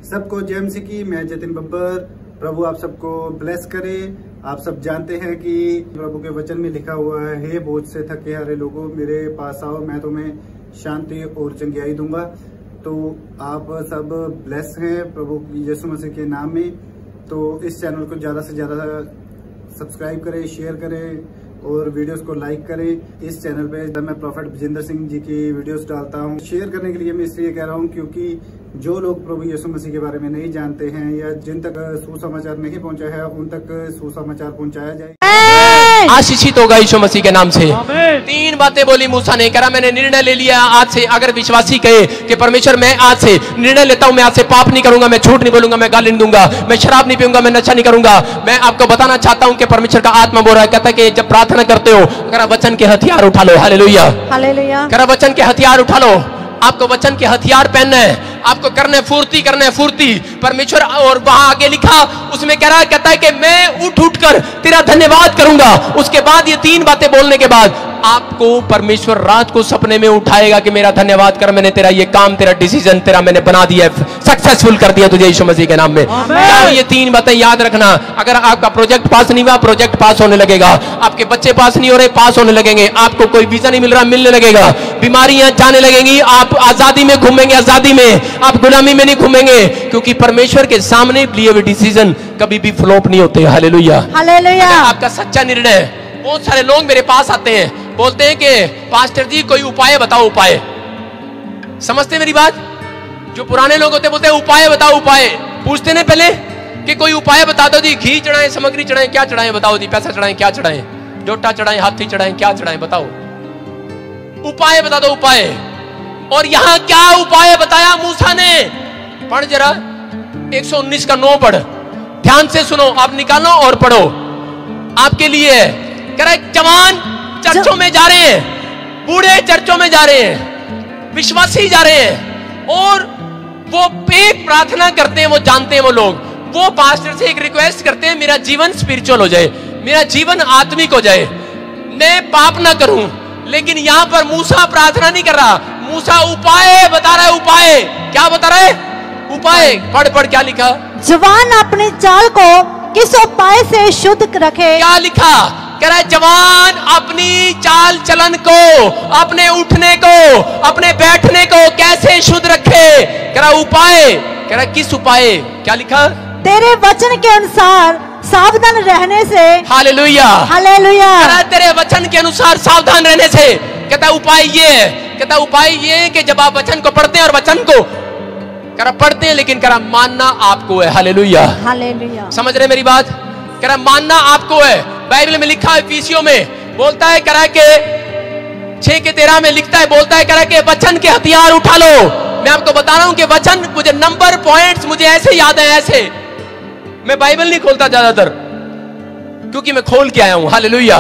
सबको जय मसीह की। मैं जतिन बब्बर। प्रभु आप सबको ब्लेस करे। आप सब जानते हैं कि प्रभु के वचन में लिखा हुआ है, हे बोझ से थके हारे लोगों मेरे पास आओ, मैं तुम्हें शांति और चंगियाई दूंगा। तो आप सब ब्लेस हैं प्रभु यीशु मसीह के नाम में। तो इस चैनल को ज्यादा से ज्यादा सब्सक्राइब करें, शेयर करें और वीडियोस को लाइक करें। इस चैनल पे मैं प्रॉफेट विजेंद्र सिंह जी की वीडियोस डालता हूं। शेयर करने के लिए मैं इसलिए कह रहा हूं क्योंकि जो लोग प्रभु यीशु मसीह के बारे में नहीं जानते हैं या जिन तक सुसमाचार नहीं पहुंचा है, उन तक सुसमाचार पहुंचाया जाए। आशीषित होगा यीशु मसीह के नाम से। 3 बातें बोली मूसा ने। कहा मैंने निर्णय ले लिया आज से। अगर विश्वासी कहे कि परमेश्वर मैं आज से निर्णय लेता हूं, मैं आज से पाप नहीं करूंगा, मैं झूठ नहीं बोलूंगा, मैं गाली नहीं दूंगा, मैं शराब नहीं पीऊंगा, मैं नशा नहीं करूंगा। मैं आपको बताना चाहता हूं कि परमेश्वर का आत्मा बोल रहा है, कहता है कि जब प्रार्थना करते हो अगर वचन के हथियार उठा लो। Hallelujah, hallelujah. कह वचन के हथियार उठा लो। आपको वचन के हथियार पहनना है, आपको करने फुर्ती, करने फुर्ती परमेश्वर। और वहां आगे लिखा, उसमें कह रहा है, कहता है कि मैं उठ कर तेरा धन्यवाद करूंगा। उसके बाद ये 3 बातें बोलने के बाद आपको परमेश्वर रात को सपने में उठाएगा कि मेरा धन्यवाद कर, मैंने तेरा ये काम, तेरा डिसीजन तेरा मैंने बना दिया, सक्सेसफुल कर दिया तुझे यीशु मसीह के नाम में। तो ये 3 बातें याद रखना। अगर आपका प्रोजेक्ट पास नहीं हुआ, प्रोजेक्ट पास होने लगेगा। आपके बच्चे पास नहीं हो रहे, पास होने लगेंगे। आपको कोई वीजा नहीं मिल रहा, मिलने लगेगा। बीमारियां जाने लगेंगी, आप आजादी में घूमेंगे, आजादी में। आप गुलामी में नहीं घूमेंगे, क्योंकि परमेश्वर के सामने लिए हुए डिसीजन कभी भी फ्लॉप नहीं होते। Hallelujah, hallelujah. आपका सच्चा निर्णय। बहुत सारे लोग मेरे पास आते हैं, बोलते हैं कि पास्टर जी कोई उपाय बताओ, उपाय। समझते मेरी बात? जो पुराने लोग होते बोलते हैं उपाय बताओ, उपाय। पूछते नहीं पहले कि कोई उपाय बता दो जी, घी चढ़ाएं, सामग्री चढ़ाएं, क्या चढ़ाएं बताओ जी, पैसा चढ़ाएं, क्या चढ़ाएं, जोटा चढ़ाएं, हाथी चढ़ाएं, क्या चढ़ाएं बताओ, उपाय बता दो, उपाय। और यहां क्या उपाय बताया मूसा ने? पढ़ जरा 119 का 9 पढ़, ध्यान से सुनो, आप निकालो और पढ़ो। आपके लिए कह रहा है, जवान चर्चों में जा रहे हैं, बूढ़े चर्चों में जा रहे हैं, विश्वासी जा रहे हैं, और वो एक प्रार्थना करते हैं, वो जानते हैं वो लोग, वो पास्टर से एक रिक्वेस्ट करते हैं, मेरा जीवन स्पिरिचुअल हो जाए, मेरा जीवन आत्मिक हो जाए, मैं पाप ना करूं। लेकिन यहां पर मूसा प्रार्थना नहीं कर रहा, मूसा उपाय बता रहा है। उपाय क्या बता रहा है? उपाय। पढ़ क्या लिखा? जवान अपनी चाल को किस उपाय से शुद्ध रखे। क्या लिखा? कह रहा है जवान अपनी चाल चलन को, अपने उठने को, अपने बैठने को कैसे शुद्ध रखे। कह रहा उपाय। कह रहा किस उपाय? क्या लिखा? तेरे वचन के अनुसार सावधान रहने से। Hallelujah, hallelujah. कह रहा तेरे वचन के अनुसार सावधान रहने से। कहता उपाय ये है, कहता उपाय ये है कि जब आप वचन को पढ़ते हैं और वचन को कह रहा पढ़ते हैं, लेकिन कह रहा मानना आपको है। Hallelujah, hallelujah. समझ रहे मेरी बात? कह रहा मानना आपको है। बाइबल में लिखा है, इफिसियों में बोलता है, कह रहा के 6:13 में लिखता है, बोलता है, कह रहा के वचन के हथियार उठा लो। मैं आपको बता रहा हूं कि वचन, मुझे नंबर पॉइंट्स मुझे ऐसे याद है, ऐसे। मैं बाइबल नहीं खोलता ज्यादातर, क्योंकि मैं खोल के आया हूं। हालेलुया।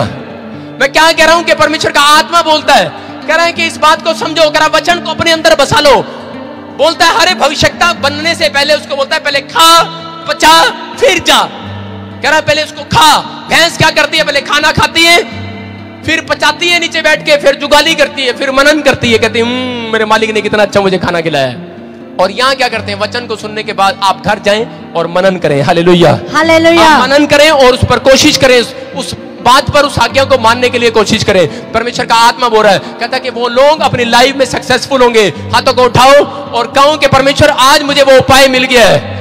मैं क्या कह रहा हूं कि परमेश्वर का आत्मा बोलता है, कह रहा है कि इस बात को समझो, कह रहा वचन को अपने अंदर बसा लो। बोलता है हरे भविष्यता बनने से पहले उसको बोलता है, पहले खा, पचा, फिर जा। कह रहा पहले उसको खा। भैंस क्या करती है? पहले खाना खाती है, फिर पचाती है नीचे बैठ के, फिर जुगाली करती है, फिर मनन करती है, कहती है मेरे मालिक ने कितना अच्छा मुझे खाना खिलाया है। और यहाँ क्या करते हैं? वचन को सुनने के बाद आप घर जाएं और मनन करें। Hallelujah, hallelujah. मनन करें और उस पर कोशिश करें, उस बात पर, उस आज्ञा को मानने के लिए कोशिश करें। परमेश्वर का आत्मा बोल रहा है, कहता है कि वो लोग अपनी लाइफ में सक्सेसफुल होंगे। हाथों को उठाओ और कहो कि परमेश्वर आज मुझे वो उपाय मिल गया है।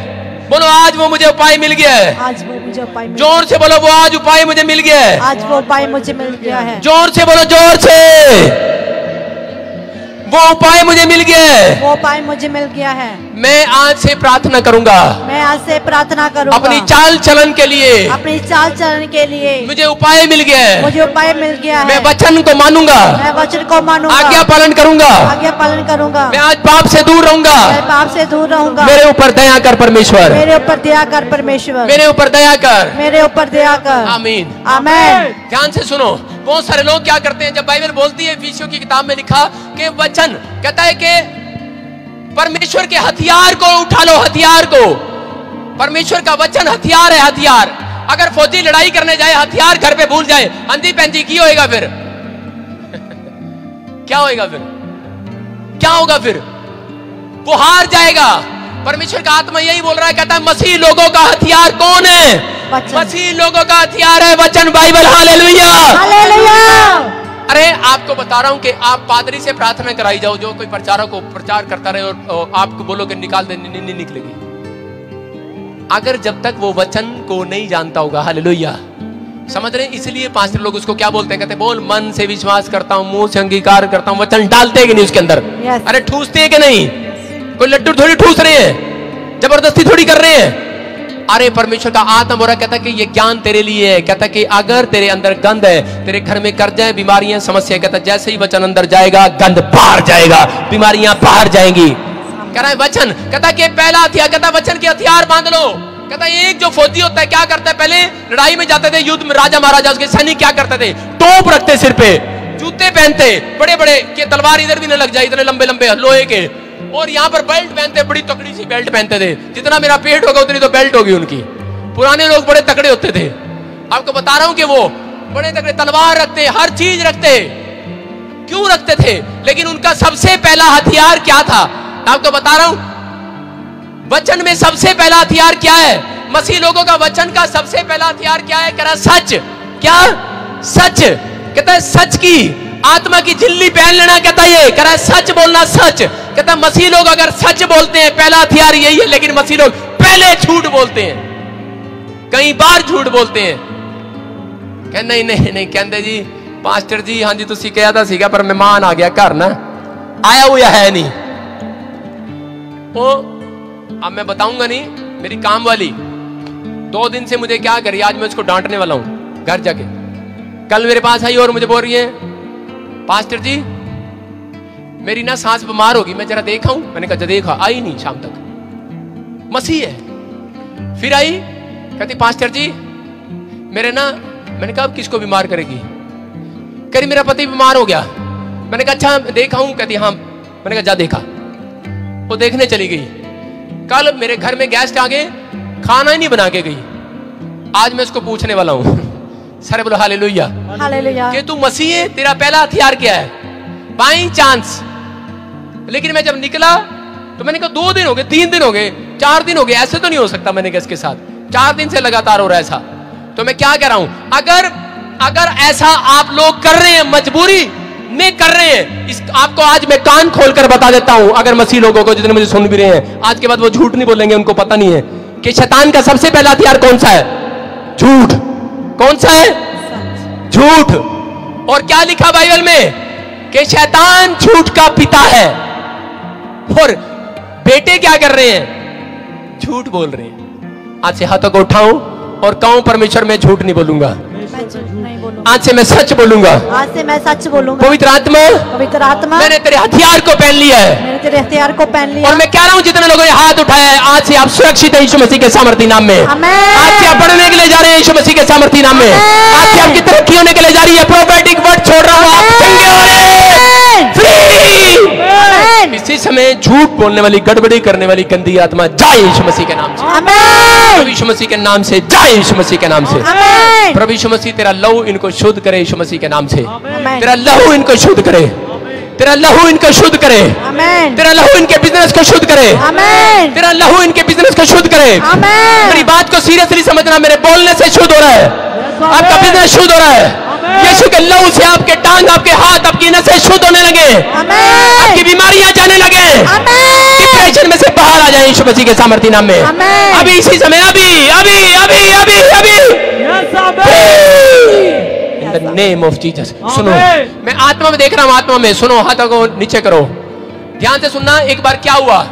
बोलो आज वो मुझे उपाय मिल गया है। आज वो मुझे उपाय मिल, जोर से बोलो, वो आज उपाय मुझे मिल गया है। आज वो उपाय मुझे मिल गया है। जोर से बोलो, जोर से। वो उपाय मुझे मिल गया है। वो उपाय मुझे मिल गया है। मैं आज से प्रार्थना करूंगा। मैं आज से प्रार्थना करूंगा अपनी चाल चलन के लिए। अपनी चाल चलन के लिए मुझे उपाय मिल गया है। मुझे उपाय मिल गया है। मैं वचन को मानूंगा। मैं वचन को मानूंगा। आज्ञा पालन करूंगा। आज्ञा पालन करूंगा। मैं आज पाप से दूर रहूंगा। मैं पाप से दूर रहूंगा। मेरे ऊपर दया कर परमेश्वर। मेरे ऊपर दया कर परमेश्वर। मेरे ऊपर दया कर। मेरे ऊपर दया कर। आमीन, आमीन। ध्यान से सुनो। बहुत सारे लोग क्या करते हैं, जब बाइबल बोलती है, इफिसियों की किताब में लिखा कि वचन, कहता है कि परमेश्वर के हथियार को उठा लो। हथियार को, परमेश्वर का वचन हथियार है। हथियार, अगर फौजी लड़ाई करने जाए, हथियार घर पे भूल जाए, अंधी पैंजी की होएगा फिर? क्या होएगा फिर? क्या होगा फिर? वो हार जाएगा। परमेश्वर का आत्मा यही बोल रहा है, कहता है मसीह लोगों का हथियार कौन है? मसीह लोगों का हथियार है वचन, बाइबल। Hallelujah, hallelujah. अरे आपको बता रहा हूं कि आप पादरी से प्रार्थना कराई जाओ, जो कोई प्रचारक को प्रचार करता रहे और आपको बोलो कि निकाल दे, नहीं निकलेगी। अगर जब तक वो वचन को नहीं जानता होगा। हालेलुया, समझ रहे? इसलिए पास्टर लोग उसको क्या बोलते हैं, कहते हैं बोल मन से विश्वास करता हूं, मुंह से अंगीकार करता हूं। वचन डालते हैं कि नहीं उसके अंदर? अरे ठूसते हैं कि नहीं? कोई लड्डू थोड़ी ठूस रहे हैं, जबरदस्ती थोड़ी कर रहे हैं। अरे परमेश्वर का आत्मा बोला, कहता कि ये ज्ञान तेरे लिए है। कहता कि अगर तेरे अंदर गंद है, तेरे घर में कर्जा है, बीमारियां, समस्या, कहता जैसे ही वचन अंदर जाएगा गंद बाहर जाएगा, बीमारियां बाहर जाएंगी। कह रहा है वचन, कहता कि पहला हथियार, कहता वचन के हथियार बांध लो। कहता एक जो फौजी होता है क्या करता है, पहले लड़ाई में जाते थे, युद्ध में राजा महाराजा उसके सैनिक क्या करते थे, टोप रखते सिर पे, जूते पहनते बड़े बड़े कि तलवार इधर भी न लग जाए, इतने लंबे लंबे लोहे के, और यहाँ पर बेल्ट पहनते, बड़ी तकड़ी सी बेल्ट पहनते थे। जितना मेरा पेट होगा उतनी तो बेल्ट होगी उनकी। पुराने लोग बड़े तकड़े होते थे। आपको बता रहा हूं कि वो बड़े तकड़े, तलवार रखते, हर चीज रखते। क्यों रखते थे? लेकिन उनका सबसे पहला हथियार क्या था? आपको बता रहा हूं, वचन में सबसे पहला हथियार क्या है? मसीह लोगों का वचन का सबसे पहला हथियार क्या है? कह रहा सच। क्या? सच। कहता है सच की आत्मा की झिल्ली पहन लेना। कहता ये कह रहा है सच बोलना, सच। कहता मसीह लोग अगर सच बोलते हैं, पहला हथियार यही है। लेकिन मसीह लोग पहले झूठ बोलते हैं, कई बार झूठ बोलते हैं। कह नहीं नहीं नहीं, कहते जी पास्टर जी हाँ जी तुसी कहा था सीगा, पर मेहमान आ गया घर ना, आया हुआ है नहीं। वो अब मैं बताऊंगा नहीं। मेरी काम वाली 2 दिन से मुझे क्या करी, आज मैं उसको डांटने वाला हूं घर जाके। कल मेरे पास आई और मुझे बोल रही है पास्टर जी मेरी ना सांस बीमार होगी, मैं जरा देखा हूं। मैंने कहा देखा, आई नहीं शाम तक, मसीह है। फिर आई, कहती पास्टर जी मेरे ना, मैंने कहा अब किसको बीमार करेगी? कह रही मेरा पति बीमार हो गया। मैंने कहा अच्छा देखा हूं? कहती हाँ। मैंने कहा जा देखा। वो देखने चली गई। कल मेरे घर में गेस्ट आ गए, खाना ही नहीं बना के गई। आज मैं उसको पूछने वाला हूं। सारे बोलो हालेलुया, हालेलुया, कि तू मसीह है, तेरा पहला हथियार क्या है? By chance. लेकिन मैं जब निकला तो मैंने कहा 2 दिन हो गए, 3 दिन हो गए, 4 दिन हो गए, ऐसे तो नहीं हो सकता। मैंने कहा इसके साथ 4 दिन से लगातार हो रहा है ऐसा। तो मैं क्या कह रहा हूं, अगर ऐसा आप लोग कर रहे हैं, मजबूरी में कर रहे हैं, इस आपको आज मैं कान खोलकर बता देता हूं, अगर मसीह लोगों को जितने मुझे सुन भी रहे हैं, आज के बाद वो झूठ नहीं बोलेंगे। उनको पता नहीं है कि शैतान का सबसे पहला हथियार कौन सा है? झूठ। कौन सा है? झूठ। और क्या लिखा बाइबल में कि शैतान झूठ का पिता है, और बेटे क्या कर रहे हैं? झूठ बोल रहे हैं। आज से हाथों को उठाऊं और कहूं परमेश्वर मैं झूठ नहीं बोलूंगा, मैं झूठ नहीं बोलूंगा, आज से मैं सच बोलूंगा, आज से मैं सच बोलूंगा। पवित्र आत्मा मैंने तेरे हथियार को पहन लिया है, मैंने तेरे हथियार को पहन लिया। और मैं कह रहा हूं जितने लोगों ने हाथ उठाया है, आज से आप सुरक्षित हैं यीशु मसीह के सामर्थी नाम में। आज से आप बढ़ने के लिए जा रहे हैं यीशु मसीह के सामर्थी नाम में। आज से आपकी तरक्की होने के लिए जा रही है। प्रोफेटिक वर्ड छोड़ रहा हूं, आप चंगे हो रहे हैं, फ्री। इसी समय झूठ बोलने वाली, गड़बड़ी करने वाली गंदी आत्मा जाए यीशु मसीह के नाम से, प्रभु यीशु मसीह के नाम से जाए, यीशु मसीह के नाम से। प्रभु यीशु मसीह तेरा लहू इनको शुद्ध करे यीशु मसीह के नाम से। तेरा लहू इनको शुद्ध करे, तेरा लहू इनको शुद्ध करे, तेरा लहू इनके बिजनेस को शुद्ध करे, तेरा लहू इनके बिजनेस को शुद्ध करे। मेरी बात को सीरियसली समझना, मेरे बोलने से शुद्ध हो रहा है, आपका बिजनेस शुद्ध हो रहा है। यीशु के लहू से आपके टांग, आपके हाथ, आपकी नसें शुद्ध होने लगे, आपकी बीमारियां जाने लगे, डिप्रेशन में से बाहर आ जाए यीशु मसीह के सामर्थी नाम में। अभी इसी समय, अभी अभी अभी अभी अभी in the name of Jesus. सुनो, मैं आत्मा में देख रहा हूं, आत्मा में सुनो, हाथों को नीचे करो, ध्यान से सुनना। एक बार क्या हुआ,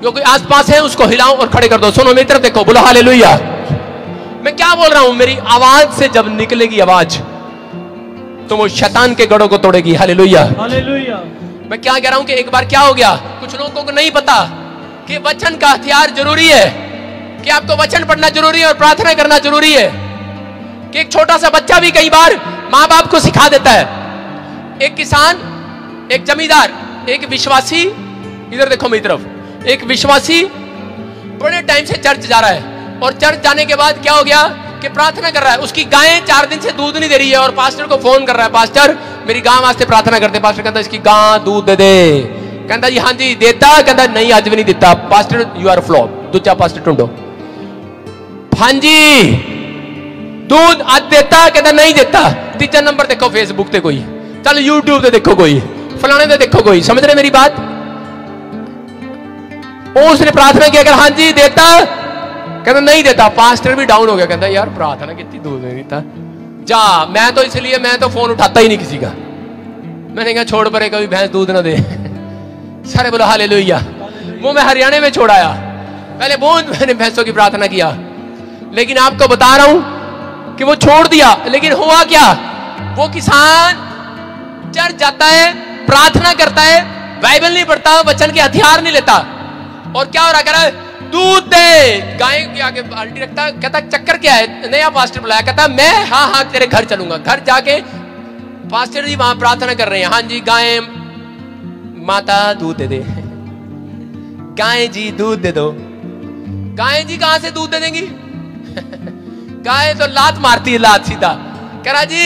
जो कोई आसपास है उसको हिलाओ और खड़े कर दो। सुनो मेरी तरफ देखो, बोलो हालेलुया। मैं क्या बोल रहा हूं, मेरी आवाज से जब निकलेगी आवाज तो वो शैतान के गढ़ों को तोड़ेगी। Hallelujah, hallelujah. मैं क्या कह रहा हूं कि एक बार क्या हो गया, कुछ लोगों को नहीं पता कि वचन का हथियार जरूरी है, कि आपको वचन पढ़ना जरूरी है और प्रार्थना करना जरूरी है। कि एक छोटा सा बच्चा भी कई बार माँ बाप को सिखा देता है। एक किसान, एक जमींदार, एक विश्वासी, इधर देखो मेरी तरफ, एक विश्वासी बड़े टाइम से चर्च जा रहा है, और चर्च जाने के बाद क्या हो गया कि प्रार्थना कर रहा है, उसकी गायें 4 दिन से दूध नहीं दे रही है, और पास्टर को फोन कर रहा है, पास्टर मेरी गां वास्ते प्रार्थना करते। पास्टर कहता है इसकी गां दूध दे दे, कहता जी हाँ जी देता, कहता नहीं अज भी नहीं दिता, पास्टर यू आर फ्लॉप, दूजा पास्टर ढूंढो। हाँ जी दूध अज देता, कहता नहीं देता, तीजा नंबर देखो फेसबुक पे कोई, चल यूट्यूब पे देखो कोई, फलाने पे देखो कोई, समझ रहे मेरी बात। उसने प्रार्थना किया, अगर हाँ जी देता, कहता नहीं देता, पास्टर भी डाउन हो गया, कहता यार प्रार्थना कितनी दूध नहीं देता जा, मैं तो इसलिए मैं तो फोन उठाता ही नहीं किसी का, मैंने कहा छोड़ परे कभी भैंस दूध ना दे। सारे बोलो हालेलुया। वो मैं हरियाणा में छोड़ आया, पहले बहुत मैंने भैंसों की प्रार्थना किया, लेकिन आपको बता रहा हूं कि वो छोड़ दिया। लेकिन हुआ क्या, वो किसान चर्च जाता है, प्रार्थना करता है, बाइबल नहीं पढ़ता, वचन के हथियार नहीं लेता, और क्या हो रहा, कह रहा है दूध दे, गाय के आगे बाल्टी रखता, कहता चक्कर क्या है, नया पास्टर बुलाया, कहता मैं हाँ हाँ तेरे घर चलूंगा। घर जाके पास्टर जी वहां प्रार्थना कर रहे हैं, हाँ जी गाय माता दूध दे दे, गाय जी दूध दे दो। गाय जी कहां से दूध दे देंगी? गाय तो लात मारती है, लात सीधा। कह रहा जी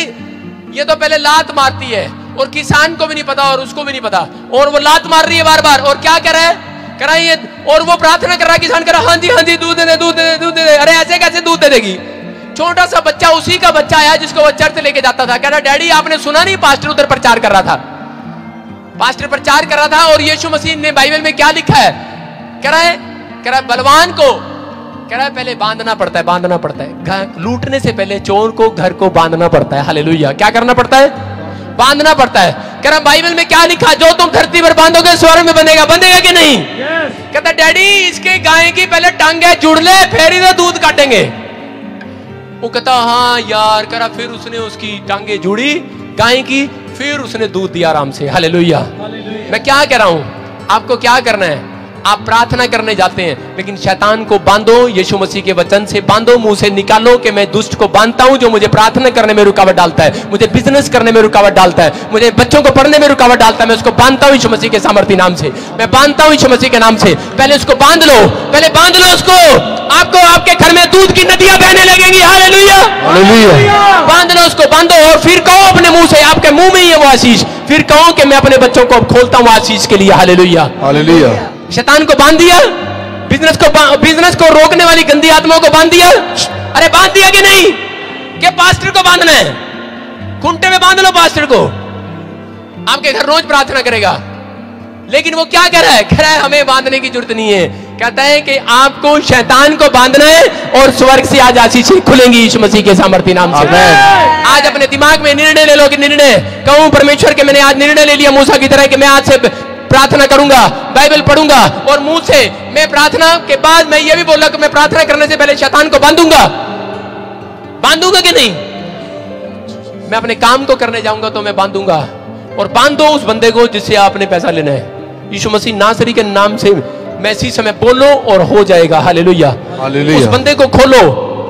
ये तो पहले लात मारती है, और किसान को भी नहीं पता और उसको भी नहीं पता, और वो लात मार रही है बार बार, और क्या कर रहा है, कह रहा है ये, और वो प्रार्थना कर रहा है, किसान कर रहा है हाँ जी दूध दे दे, दूध दे दे, दूध दे दे। अरे ऐसे कैसे दूध दे देगी? छोटा सा बच्चा, उसी का बच्चा आया जिसको वो चर्च लेके जाता था, कह रहा डैडी आपने सुना नहीं पास्टर उधर प्रचार कर रहा था, पास्टर प्रचार कर रहा था, और यीशु मसीह ने बाइबल में क्या लिखा है, कह रहा है बलवान को, कह रहा है पहले बांधना पड़ता है, बांधना पड़ता है, लूटने से पहले चोर को घर को बांधना पड़ता है। हालेलुया। क्या करना पड़ता है? बांधना पड़ता है। कह रहा बाइबल में क्या लिखा, जो तुम धरती पर बांधोगे स्वर्ग में बनेगा, बनेगा कि नहीं? कहता डैडी इसके गाय की पहले टांगे जुड़ ले, फिर ही तो दूध काटेंगे। वो कहता हाँ यार, कह रहा फिर उसने उसकी टांगे जुड़ी गाय की, फिर उसने दूध दिया आराम से। हालेलुया। मैं क्या कह रहा हूं, आपको क्या करना है, आप प्रार्थना करने जाते हैं, लेकिन शैतान को बांधो, यीशु मसीह के वचन से बांधो, मुंह से निकालो कि मैं दुष्ट को बांधता हूं जो मुझे प्रार्थना करने में रुकावट डालता है, मुझे बिजनेस करने में रुकावट डालता है, मुझे बच्चों को पढ़ने में रुकावट डालता है, मैं उसको बांधता हूं यीशु मसीह के सामर्थ्य नाम से, मैं बांधता हूं यीशु मसीह के नाम से। पहले उसको बांध लो, पहले बांध लो उसको, आपको आपके घर में दूध की नदियां बहने लगेंगी। Hallelujah, hallelujah. बांध लो उसको, बांधो, और फिर कहो अपने मुंह से, आपके मुंह में ही है वो आशीष, फिर कहो कि मैं अपने बच्चों को अब खोलता हूं आशीष के लिए। Hallelujah, hallelujah. शैतान को बांध दिया, बिजनेस को रोकने वाली गंदी आत्माओं को बांध दिया। अरे बांध दिया कि नहीं? कि पास्टर को बांधना है, खूंटे में बांध लो पास्टर को, आपके घर रोज प्रार्थना करेगा। लेकिन वो क्या कह रहा है, कह रहा है हमें बांधने की जरूरत नहीं है, कहता है कि आपको शैतान को बांधना है, और स्वर्ग से आज आशीषें खुलेंगी यीशु मसीह के सामर्थ्य नाम से। आज अपने दिमाग में निर्णय ले लो कि निर्णय कहूं परमेश्वर के, मैंने आज निर्णय ले लिया मूसा की तरह कि मैं आज से प्रार्थना करूंगा, बाइबल पढ़ूंगा, और मुंह से मैं प्रार्थना के बाद मैं ये भी बोला कि मैं प्रार्थना करने से पहले शैतान को बांधूंगा। बांधूंगा कि नहीं? मैं अपने काम को करने जाऊंगा तो मैं बांधूंगा, और बांधो उस बंदे को जिससे आपने पैसा लेना है। यीशु मसीह नासरी के नाम से मैं इसी समय बोलो और हो जाएगा। Hallelujah, hallelujah. उस बंदे को खोलो,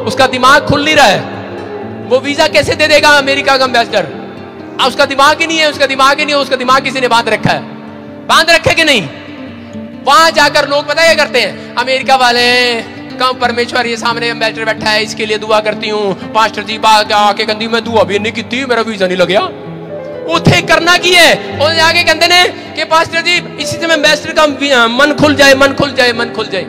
उसका दिमाग खुल नहीं रहा है, वो वीजा कैसे दे देगा अमेरिका का एम्बेसडर? उसका दिमाग ही नहीं है, उसका दिमाग ही नहीं है, उसका दिमाग किसी ने बांध रखा है। बांध रखे कि नहीं? वहां जाकर लोग पता क्या करते हैं, अमेरिका वाले कम परमेश्वर ये सामने एम्बेसडर बैठा है, इसके लिए दुआ करती हूँ, पास्टर जी बात आके कहती मैं दुआ भी नहीं की, मेरा वीजा नहीं लग गया। उथे करना की है, और आगे कहते ने कि पास्टर जी इसी समय एम्बेसडर का मन खुल जाए, मन खुल जाए, मन खुल जाए।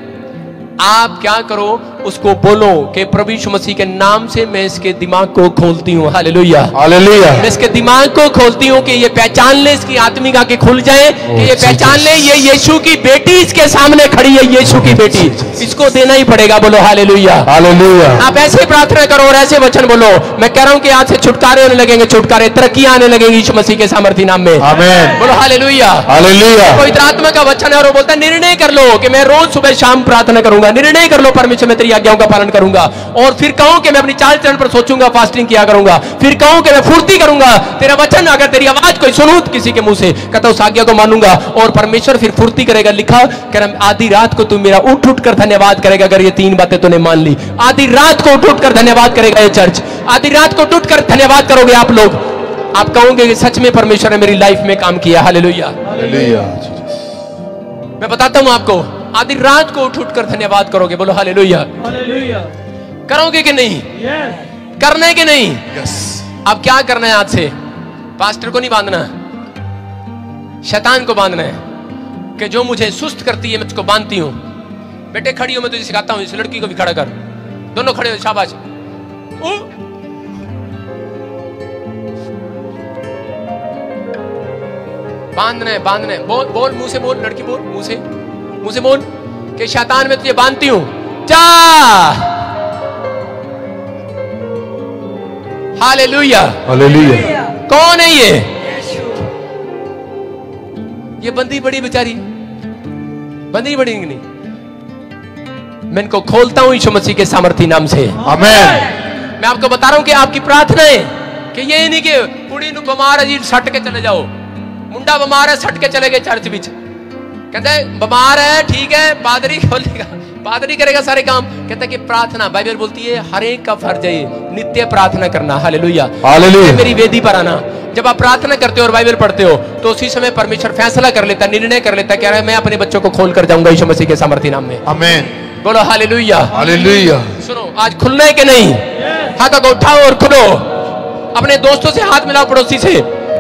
आप क्या करो, उसको बोलो कि प्रभु यीशु मसीह के नाम से मैं इसके दिमाग को खोलती हूँ। Hallelujah, hallelujah. मैं इसके दिमाग को खोलती हूँ कि ये पहचान ले, इसकी आत्मिक आंखें खुल जाए, कि ये पहचान ले ये यीशु की बेटी इसके सामने खड़ी है, यीशु की बेटी, इसको देना ही पड़ेगा। बोलो हालेलुया, हालेलुया। आप ऐसे प्रार्थना करो और ऐसे वचन बोलो। मैं कह रहा हूँ कि आज से छुटकारे होने लगेंगे, छुटकारे, तरक्कियां आने लगेंगी यीशु मसीह के सामर्थ्य नाम में। आमीन। बोलो हालेलुया, हालेलुया। पवित्र आत्मा का वचन है और वो बोलता है निर्णय कर लो कि मैं रोज सुबह शाम प्रार्थना करूंगा। निर्णय कर लो परमेश्वर मैं तेरी आज्ञाओं का पालन करूंगा, और फिर कहूं कि मैं अपनी चाल चलन पर सोचूंगा, फास्टिंग किया करूंगा, फिर कहूं कि मैं फुर्ती करूंगा, तेरा वचन अगर तेरी आवाज कोई सुनूं किसी के मुंह से, कहता उस आज्ञा को मानूंगा, और परमेश्वर फिर फुर्ती करेगा। लिखा कि आधी रात को तू मेरा उठ उठ कर धन्यवाद करेगा अगर ये 3 बातें तूने मान ली। आधी रात को उठ उठ कर धन्यवाद करेगा ये चर्च, आधी रात को उठ उठ कर धन्यवाद करोगे आप लोग। आप कहोगे कि सच में परमेश्वर ने मेरी लाइफ में काम किया। Hallelujah, hallelujah. मैं बताता हूं आपको, आधी रात को उठ उठ कर धन्यवाद करोगे। बोलो हालेलुया, हालेलुया। करोगे कि नहीं? करना है कि नहीं? अब क्या करना है आज से? पास्टर को नहीं बांधना, शैतान को बांधना है। कि जो मुझे सुस्त करती है मैं उसको बांधती हूँ। बेटे खड़ी हो, मैं तुझे सिखाता हूँ, इस लड़की को भी खड़ा कर। दोनों खड़े हो, शाबाश। बांधना है, बांधना है। बोल बोल, मुंह से बोल, लड़की बोल, मुंह से बोल कि शैतान मैं तुझे बांधती हूँ, जा। Hallelujah, hallelujah. कौन है ये बंदी बड़ी बेचारी, बंदी बड़ी नहीं। मैं इनको खोलता हूं यीशु मसीह के सामर्थी नाम से, आमीन। मैं आपको बता रहा हूं कि आपकी प्रार्थना है कि ये नहीं कि कुड़ी नु बीमार है जी सट के चले जाओ, मुंडा बीमार है सट के चले गए चर्च बीच, कहते हैं बीमार है ठीक है, पादरी खोलेगा, पादरी करेगा सारे काम। कहता है कि प्रार्थना, बाइबल बोलती है हर एक का फर्ज है नित्य प्रार्थना करना। Hallelujah, hallelujah. मेरी वेदी पर आना, जब आप प्रार्थना करते हो और बाइबल पढ़ते हो तो उसी समय परमेश्वर फैसला कर लेता, निर्णय कर लेता, कह रहा है मैं अपने बच्चों को खोल कर जाऊंगा यीशु मसीह के सामर्थी नाम में, आमीन। बोलो हालेलुया, हालेलुया। सुनो, आज खुलना है कि नहीं? हाथों को उठाओ और खुलो। अपने दोस्तों से हाथ मिलाओ, पड़ोसी से,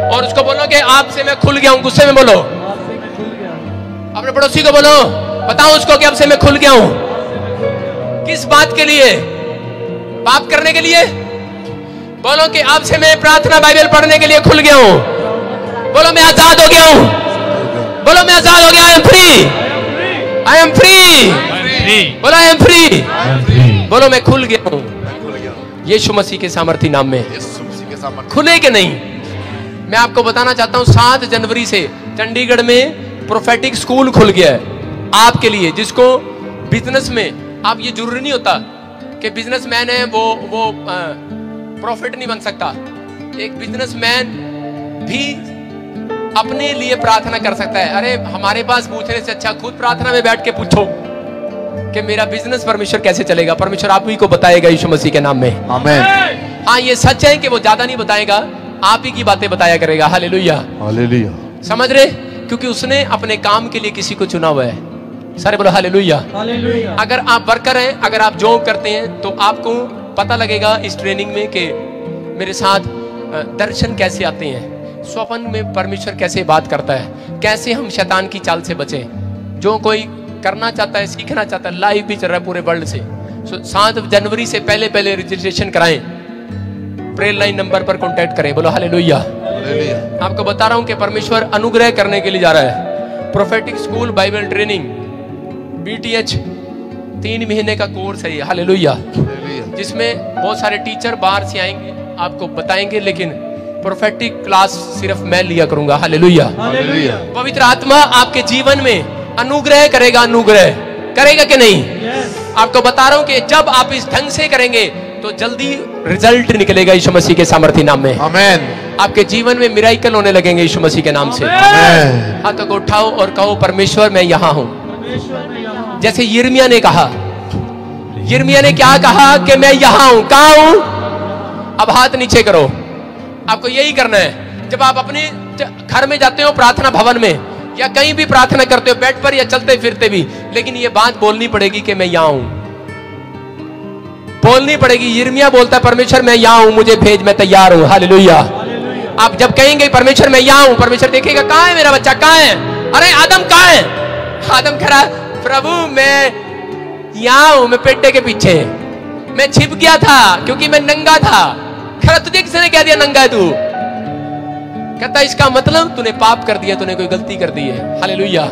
और उसको बोलो कि आपसे मैं खुल गया हूं। गुस्से में बोलो, अपने पड़ोसी को बोलो, बताओ उसको कि अब से मैं खुल गया हूं। किस बात के लिए? पाप करने के लिए? बोलो कि अब से मैं प्रार्थना बाइबल पढ़ने के लिए खुल गया हूं। बोलो मैं आजाद हो गया हूं। बोलो मैं आजाद हो गया, I am free, I am free. बोलो आई एम फ्री। बोलो मैं खुल गया हूं यीशु मसीह के सामर्थी नाम में। खुले कि नहीं? मैं आपको बताना चाहता हूं 7 जनवरी से चंडीगढ़ में प्रोफेटिक स्कूल खुल गया है आपके लिए, जिसको बिजनेस में, आप ये जरूरी नहीं होता कि बिजनेसमैन है वो प्रॉफिट नहीं बन सकता। एक बिजनेसमैन भी अपने लिए प्रार्थना कर सकता है। अरे हमारे पास पूछने से अच्छा खुद प्रार्थना में बैठ के पूछो कि मेरा बिजनेस परमेश्वर कैसे चलेगा। परमेश्वर आप ही को बताएगा यीशु मसीह के नाम में, आमीन। हाँ ये सच है कि वो ज्यादा नहीं बताएगा, आप ही की बातें बताया करेगा। Hallelujah, hallelujah. समझ रहे? क्योंकि उसने अपने काम के लिए किसी को चुना हुआ है। सारे बोलो हालेलुया, हालेलुया। अगर आप वर्कर हैं, अगर आप जॉब करते हैं तो आपको पता लगेगा इस ट्रेनिंग में कि मेरे साथ दर्शन कैसे आते हैं, स्वप्न में परमेश्वर कैसे बात करता है, कैसे हम शैतान की चाल से बचें। जो कोई करना चाहता है, सीखना चाहता है, लाइव भी चल रहा है पूरे वर्ल्ड से। 7 जनवरी से पहले रजिस्ट्रेशन कराएं, प्रेयर लाइन नंबर पर कांटेक्ट करें। बोलो हालेलुया, हालेलुया। आपको बता रहा हूं कि परमेश्वर अनुग्रह करने के लिए जा रहा है। Prophetic school Bible training BTH 3 महीने का कोर्स है ये, हालेलुया, जिसमें बहुत सारे टीचर बाहर से आएंगे, आपको बताएंगे, लेकिन प्रोफेटिक क्लास सिर्फ मैं लिया करूंगा। Hallelujah, hallelujah. पवित्र आत्मा आपके जीवन में अनुग्रह करेगा, अनुग्रह करेगा कि नहीं? आपको बता रहा हूं कि जब आप इस ढंग से करेंगे तो जल्दी रिजल्ट निकलेगा यीशु मसीह के सामर्थी नाम में, आमीन। आपके जीवन में मिराकल होने लगेंगे यीशु मसीह के नाम से, आमीन। हाथों को उठाओ और कहो परमेश्वर मैं यहाँ हूँ। जैसे यिर्मयाह ने कहा, यिर्मयाह ने क्या कहा कि मैं यहाँ हूँ। कहाँ हूँ? अब हाथ नीचे करो। आपको यही करना है जब आप अपने घर में जाते हो, प्रार्थना भवन में या कहीं भी प्रार्थना करते हो, बेड पर या चलते फिरते भी, लेकिन ये बात बोलनी पड़ेगी कि मैं यहाँ हूँ, बोलनी पड़ेगी। यिर्मयाह बोलता है परमेश्वर मैं यहाँ हूँ, मुझे भेज, मैं तैयार हूँ। हालेलुया। आप जब कहेंगे परमेश्वर मैं यहाँ हूँ, परमेश्वर देखेगा कहाँ है मेरा बच्चा, कहाँ है? अरे आदम कहाँ है? आदम कह रहा प्रभु मैं यहाँ हूँ, मैं पेटे के पीछे, मैं छिप गया था क्योंकि मैं नंगा था। खरा तुझे किसने कह दिया नंगा है तू? कहता इसका मतलब तूने पाप कर दिया, तूने कोई गलती कर दी है। हालेलुया।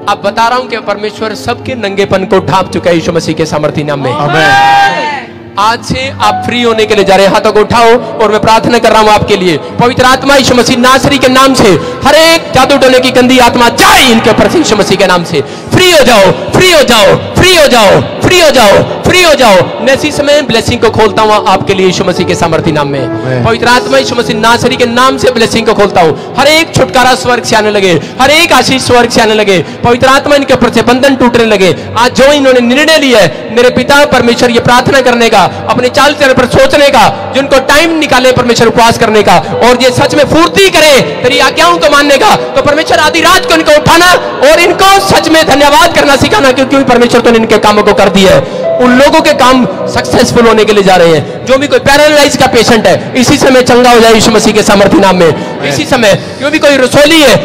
अब बता रहा हूं कि परमेश्वर सबके नंगेपन को ढांप चुका है यीशु मसीह के सामर्थी नाम में, आमीन। आज से आप फ्री होने के लिए जा रहे हैं। हाथों को उठाओ और मैं प्रार्थना कर रहा हूं आपके लिए। पवित्र आत्मा यीशु मसीह नासरी के नाम से हर एक जादू टोने की गंदी आत्मा जाए इनके ऊपर यीशु मसीह के नाम से। फ्री हो जाओ, फ्री हो जाओ, फ्री हो जाओ, फ्री हो जाओ, फ्री हो जाओ। मैं इसी समय ब्लेसिंग को खोलता हूं आपके लिए यीशु मसीह के सामर्थी नाम में। पवित्र आत्मा यीशु मसीह नासरी के नाम से ब्लेसिंग को खोलता हूं। हर एक छुटकारा स्वर्ग से आने लगे, हर एक आशीष स्वर्ग से आने लगे। पवित्र आत्मा इनके ऊपर से बंधन टूटने लगे। आज जो इन्होंने निर्णय लिया है मेरे पिता परमेश्वर ये प्रार्थना करने का, अपने चाल चलन पर सोचने का, जिनको टाइम निकाले परमेश्वर उपवास करने का, और ये सच में फूर्ति करे तेरी आज्ञाओं को मानने का, तो परमेश्वर आधी रात को इनको उठाना और इनको सच में धन्यवाद करना सिखाना, क्योंकि परमेश्वर तो इनके कामों को कर दिया है। उन लोगों के काम सक्सेसफुल होने के लिए जा रहे हैं। जो भी कोई पैरालाइज का पेशेंट है इसी समय चंगा हो जाए यीशु मसीह के सामर्थी नाम में। इसी समय जो भी कोई रसोली है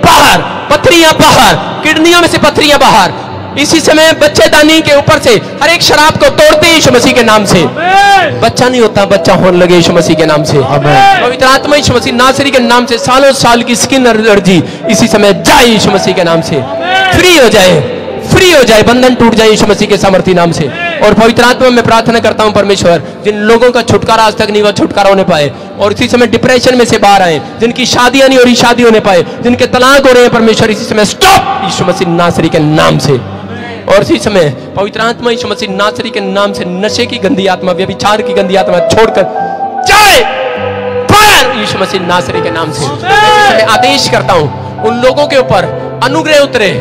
बाहर, पथरियां बाहर, किडनियों में से पथरियां बाहर। इसी समय बच्चेदानी के ऊपर से हर एक शराब को तोड़ते यीशु मसीह के नाम से। बच्चा नहीं होता, बच्चा होने लगे यीशु मसीह के नाम से। पवित्र आत्मा यीशु मसीह नासरी के नाम से सालों साल की स्किन एलर्जी इसी समय जाए यीशु मसीह के नाम से, फ्री हो जाए, फ्री हो जाए, बंधन टूट जाए यीशु मसीह के सामर्थ्य नाम से। और पवित्र आत्मा में प्रार्थना करता हूं परमेश्वर, जिन लोगों का छुटकारा आज तक नहीं हुआ, छुटकारा होने पाए, और इसी समय डिप्रेशन में से बाहर आए, जिनकी शादियां नहीं हो रही शादी होने पाए, जिनके तलाक हो रहे हैं परमेश्वर इसी समय स्टॉप यीशु मसीह नासरी के नाम से। और इसी समय पवित्र आत्मा यीशु मसीह नासरी के नाम से नशे की गंदी आत्मा, व्यभिचार की गंदी आत्मा छोड़कर जाए फायर यीशु मसीह नासरी के नाम से। मैं आदेश करता हूं उन लोगों के ऊपर अनुग्रह उतरे।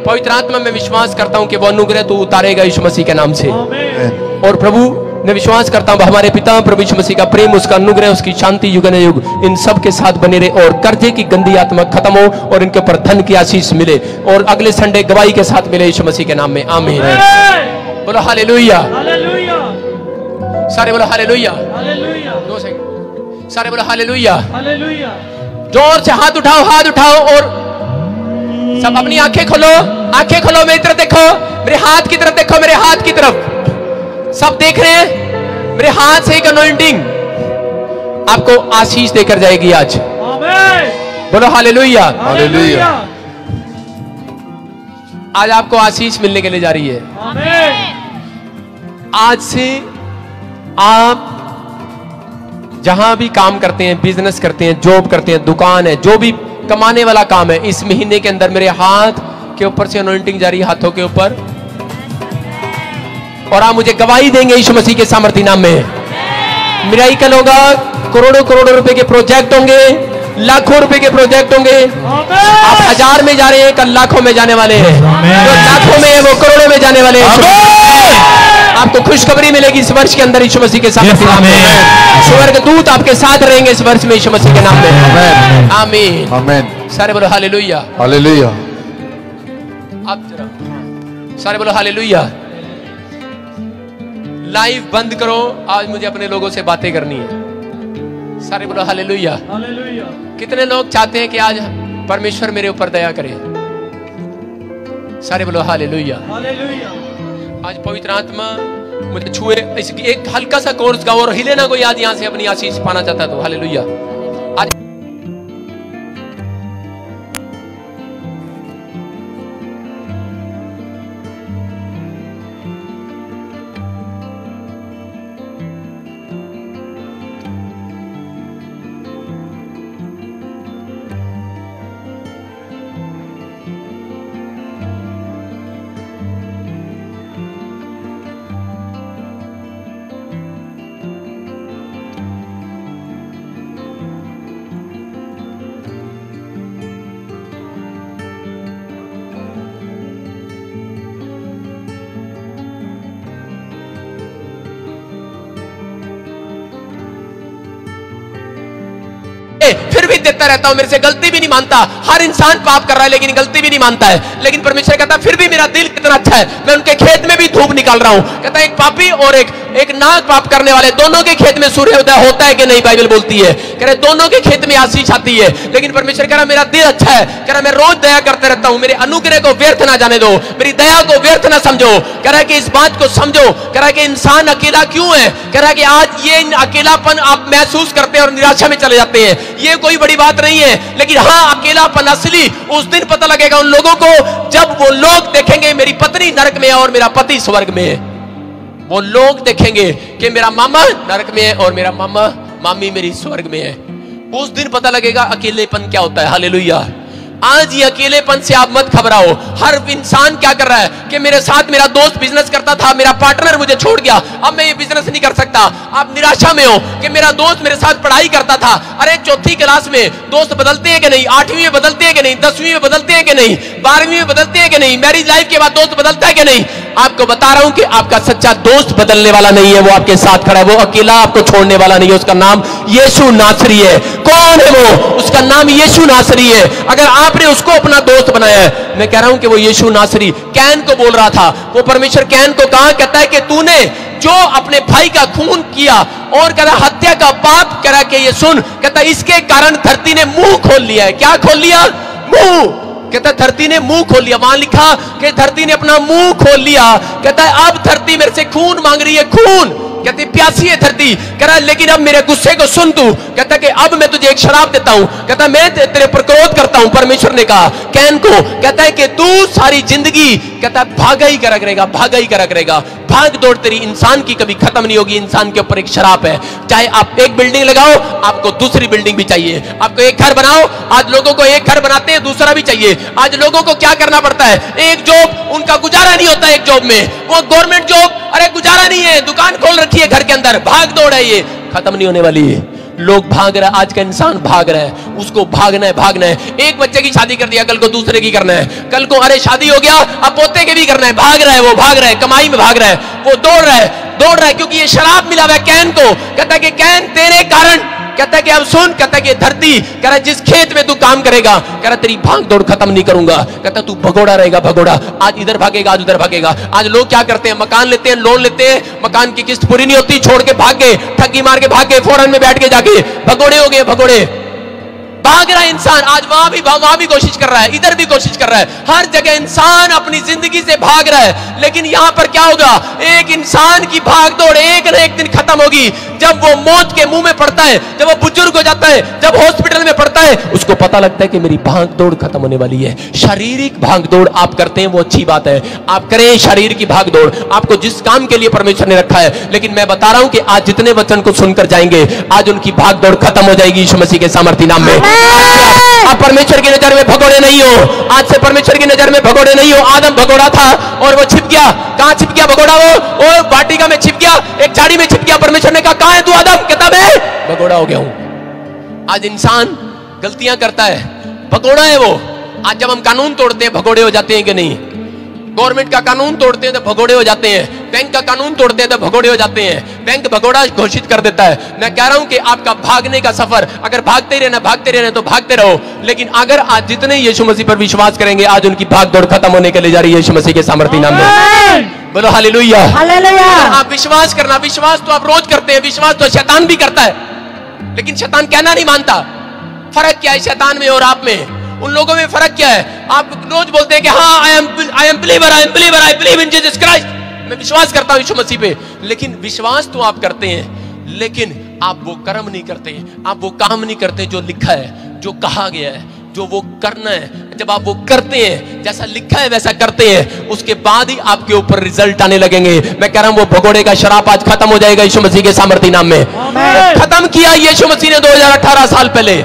पवित्र आत्मा में विश्वास करता हूं कि वो अनुग्रह तू उतारेगा यीशु मसीह के नाम से। और प्रभु मैं विश्वास करता हूं हमारे पिता प्रभु यीशु मसीह का प्रेम, उसका अनुग्रह, उसकी शांति युग न युग इन सब के साथ बने रहे, और कर्जे की गंदी आत्मा खत्म हो और इनके ऊपर धन की आशीष मिले, और अगले संडे गवाही के साथ मिले यीशु मसीह के नाम में। आमीन। बोलो हालेलुया, सारे बोलो हालेलुया, 2 सेकंड, सारे बोलो हालेलुया। जोर से हाथ उठाओ, हाथ उठाओ, और सब अपनी आंखें खोलो, आंखें खोलो, मेरी तरफ देखो, मेरे हाथ की तरफ देखो, मेरे हाथ की तरफ सब देख रहे हैं। मेरे हाथ से एक अनॉइंटिंग आपको आशीष देकर जाएगी आज। बोलो हालेलुया, हालेलुया। आज आपको आशीष मिलने के लिए जा रही है। आज से आप जहां भी काम करते हैं, बिजनेस करते हैं, जॉब करते हैं, दुकान है, जो भी कमाने वाला काम है, इस महीने के अंदर मेरे हाथ के ऊपर से अनॉइंटिंग जारी, हाथों के ऊपर, और आप मुझे गवाही देंगे यीशु मसीह के सामर्थ्य नाम में। मिराकल होगा, करोड़ों करोड़ों रुपए के प्रोजेक्ट होंगे, लाखों रुपए के प्रोजेक्ट होंगे। आप 1000 में जा रहे हैं, कल लाखों में जाने वाले हैं, जो लाखों में है वो करोड़ों में जाने वाले हैं। आपको खुशखबरी मिलेगी इस वर्ष के अंदर यीशु मसीह के सामर्थ्य नाम में। स्वर्ग दूत आपके साथ रहेंगे इस वर्ष में यीशु मसीह के नाम में। आमीन, आमीन। सारे बोलो हालेलुया, हालेलुया। आप जरा सारे बोलो हालेलुया। लाइव बंद करो, आज मुझे अपने लोगों से बातें करनी है। सारे बोलो हालेलुया, हालेलुया। कितने लोग चाहते हैं कि आज परमेश्वर मेरे ऊपर दया करे? सारे बोलो हालेलुया, हालेलुया। आज पवित्र आत्मा मुझे छुए, एक हल्का सा कोर्स गाओ और हिले ना कोई आज यहां से अपनी आशीष पाना चाहता तो हालेलुया। आज फिर भी देता रहता हूं, मेरे से गलती भी नहीं मानता। हर इंसान पाप कर रहा है लेकिन गलती भी नहीं मानता है, लेकिन परमेश्वर कहता फिर भी मेरा दिल कितना अच्छा है, मैं उनके खेत में भी धूप निकाल रहा हूं। कहता है एक पापी और एक नाग पाप करने वाले दोनों के खेत में सूर्योदय होता है कि नहीं, बाइबल बोलती है। कह रहे दोनों के खेत में आशीष आती है, लेकिन परमेश्वर कह रहा मेरा दिल अच्छा है, कह रहा मैं रोज दया करते रहता हूं, मेरे अनुग्रह को व्यर्थ ना जाने दो, मेरी दया को व्यर्थ ना समझो। कह रहा है कि इस बात को समझो, कह रहा है कि इंसान अकेला क्यों है, कह रहा है कि आज ये अकेलापन आप महसूस करते हैं और निराशा में चले जाते हैं, ये कोई बड़ी बात नहीं है, लेकिन हाँ अकेलापन असली उस दिन पता लगेगा उन लोगों को जब वो लोग देखेंगे मेरी पत्नी नरक में है और मेरा पति स्वर्ग में है। वो लोग देखेंगे कि मेरा मामा नरक में है और मेरा मामी मेरी स्वर्ग में है। उस दिन पता लगेगा अकेलेपन क्या होता है। हालेलुया। आज ये अकेलेपन से आप मत घबराओ। हर इंसान क्या कर रहा है कि मेरे साथ मेरा दोस्त बिजनेस करता था, मेरा पार्टनर मुझे छोड़ गया, अब मैं ये बिजनेस नहीं कर सकता। आप निराशा में हो कि मेरा दोस्त मेरे साथ पढ़ाई करता था, अरे 4th क्लास में दोस्त बदलते हैं कि नहीं, 8वीं में बदलते हैं कि नहीं, 10वीं में बदलते हैं कि नहीं, 12वीं में बदलते हैं कि नहीं, मैरिज लाइफ के बाद दोस्त बदलता है कि नहीं। आपको बता रहा हूं कि आपका सच्चा दोस्त बदलने वाला नहीं है, वो आपके साथ खड़ा है, वो अकेला आपको छोड़ने वाला नहीं है। उसका नाम यीशु नासरी है। कौन है वो? उसका नाम यीशु नासरी है। अगर आपने उसको अपना दोस्त बनाया है, मैं कह रहा हूं कि वो यीशु नासरी कैन को बोल रहा था। वो परमेश्वर कैन को कहा, कहता है कि तूने जो अपने भाई का खून किया और कहता हत्या का पाप करा के ये सुन, कहता इसके कारण धरती ने मुंह खोल लिया है। क्या खोल लिया? मुंह, कहता है धरती ने मुंह खोल लिया। वहां लिखा कि धरती ने अपना मुंह खोल लिया। कहता है अब धरती मेरे से खून मांग रही है, खून। कहती प्यासी है धरती। कह रहा लेकिन अब मेरे गुस्से को सुन तू। कहता कि अब मैं तुझे एक शराब देता हूं। कहता मैं तेरे पर क्रोध करता हूं। परमेश्वर ने कहा कैन को, कहता है कि तू सारी जिंदगी कहता है भागा ही करा करेगा, भागा ही करा करेगा। भाग दौड़ तेरी इंसान की कभी खत्म नहीं होगी। इंसान के ऊपर एक शराब है। चाहे आप एक बिल्डिंग लगाओ, आपको दूसरी बिल्डिंग भी चाहिए। आपको एक घर बनाओ, आज लोगों को एक घर बनाते हैं, दूसरा भी चाहिए। आज लोगों को क्या करना पड़ता है, एक जॉब, उनका गुजारा नहीं होता एक जॉब में, वो गवर्नमेंट जॉब, अरे गुजारा नहीं है, दुकान खोल रखी है घर के अंदर, भाग दौड़ है, ये खत्म नहीं होने वाली है। लोग भाग रहा है, आज का इंसान भाग रहा है, उसको भागना है, भागना है। एक बच्चे की शादी कर दिया, कल को दूसरे की करना है, कल को अरे शादी हो गया अब पोते के भी करना है। भाग रहा है, वो भाग रहा है, कमाई में भाग रहा है, वो दौड़ रहा है, क्योंकि ये शराब मिला हुआ है कैन को। कहता है कि कैन तेरे कारण, कहता है कि अब सुन, कहता है कि धरती, कह रहा जिस खेत में तू काम करेगा, कह रहा तेरी भाग दौड़ खत्म नहीं करूंगा। कहता तू भगोड़ा रहेगा, भगोड़ा, आज इधर भागेगा, आज उधर भागेगा। आज लोग क्या करते हैं, मकान लेते हैं, लोन लेते हैं, मकान की किस्त पूरी नहीं होती, छोड़ के भाग गए, ठगी मार के भाग गए, फौरन में बैठ के जाके भगोड़े हो गए, भगोड़े। भाग रहा है इंसान, आज वहां भी कोशिश कर रहा है, इधर भी कोशिश कर रहा है, हर जगह इंसान अपनी जिंदगी से भाग रहा है। लेकिन यहां पर क्या होगा, एक इंसान की भागदौड़ एक न एक दिन खत्म होगी। जब वो मौत के मुंह में पड़ता है, जब वो बुजुर्ग हो जाता है, जब हॉस्पिटल में पड़ता है, उसको पता लगता है कि मेरी भागदौड़ खत्म होने वाली है। शारीरिक भागदौड़ आप करते हैं वो अच्छी बात है, आप करें शरीर की भागदौड़, आपको जिस काम के लिए परमेश्वर ने रखा है। लेकिन मैं बता रहा हूं कि आज जितने वचन को सुनकर जाएंगे, आज उनकी भागदौड़ खत्म हो जाएगी यीशु मसीह के सामर्थ्य नाम में। आप परमेश्वर की नजर में भगोड़े नहीं हो, आज से परमेश्वर की नजर में भगोड़े नहीं हो। आदम भगोड़ा था और वो छिप गया, कहां छिप गया भगोड़ा, वो वाटिका में छिप गया, एक झाड़ी में छिप गया। परमेश्वर ने कहा कहां है तू आदम, कहता मैं भगोड़ा हो गया हूं। आज इंसान गलतियां करता है, भगोड़ा है वो। आज जब हम कानून तोड़ते हैं, भगोड़े हो जाते हैं कि नहीं? गवर्नमेंट का कानून तोड़ते हैं तो भगोड़े हो जाते हैं, बैंक का कानून तोड़ते हैं तो भगोड़े हो जाते हैं, बैंक भगोड़ा घोषित कर देता है। मैं कह रहा हूं कि आपका भागने का सफर, अगर भागते रहना तो भागते रहो। लेकिन अगर आज जितने यीशु मसीह पर विश्वास करेंगे, आज उनकी भागदौड़ खत्म होने के लिए जा रही है यीशु मसीह के सामर्थ्य नाम में। बोलो हालेलुया। आप विश्वास करना, विश्वास तो आप रोज करते हैं, विश्वास तो शैतान भी करता है, लेकिन शैतान कहना नहीं मानता। फर्क क्या है शैतान में और आप में? उन लोगों में फर्क क्या है? आप रोज बोलते हैं कि हाँ I am believer, I believe in Jesus Christ, मैं विश्वास करता हूं यीशु मसीह पे। लेकिन विश्वास तो आप करते हैं, लेकिन आप वो कर्म नहीं करते, आप वो काम नहीं करते जो लिखा है, जो कहा गया है, जो वो करना है। जब आप वो करते हैं, जैसा लिखा है वैसा करते हैं, उसके बाद ही आपके ऊपर रिजल्ट आने लगेंगे। मैं कह रहा हूं वो भगोड़े का शराब आज खत्म हो जाएगा यीशु मसीह के सामर्थ्य नाम में। खत्म किया यीशु मसीह ने 2018 साल पहले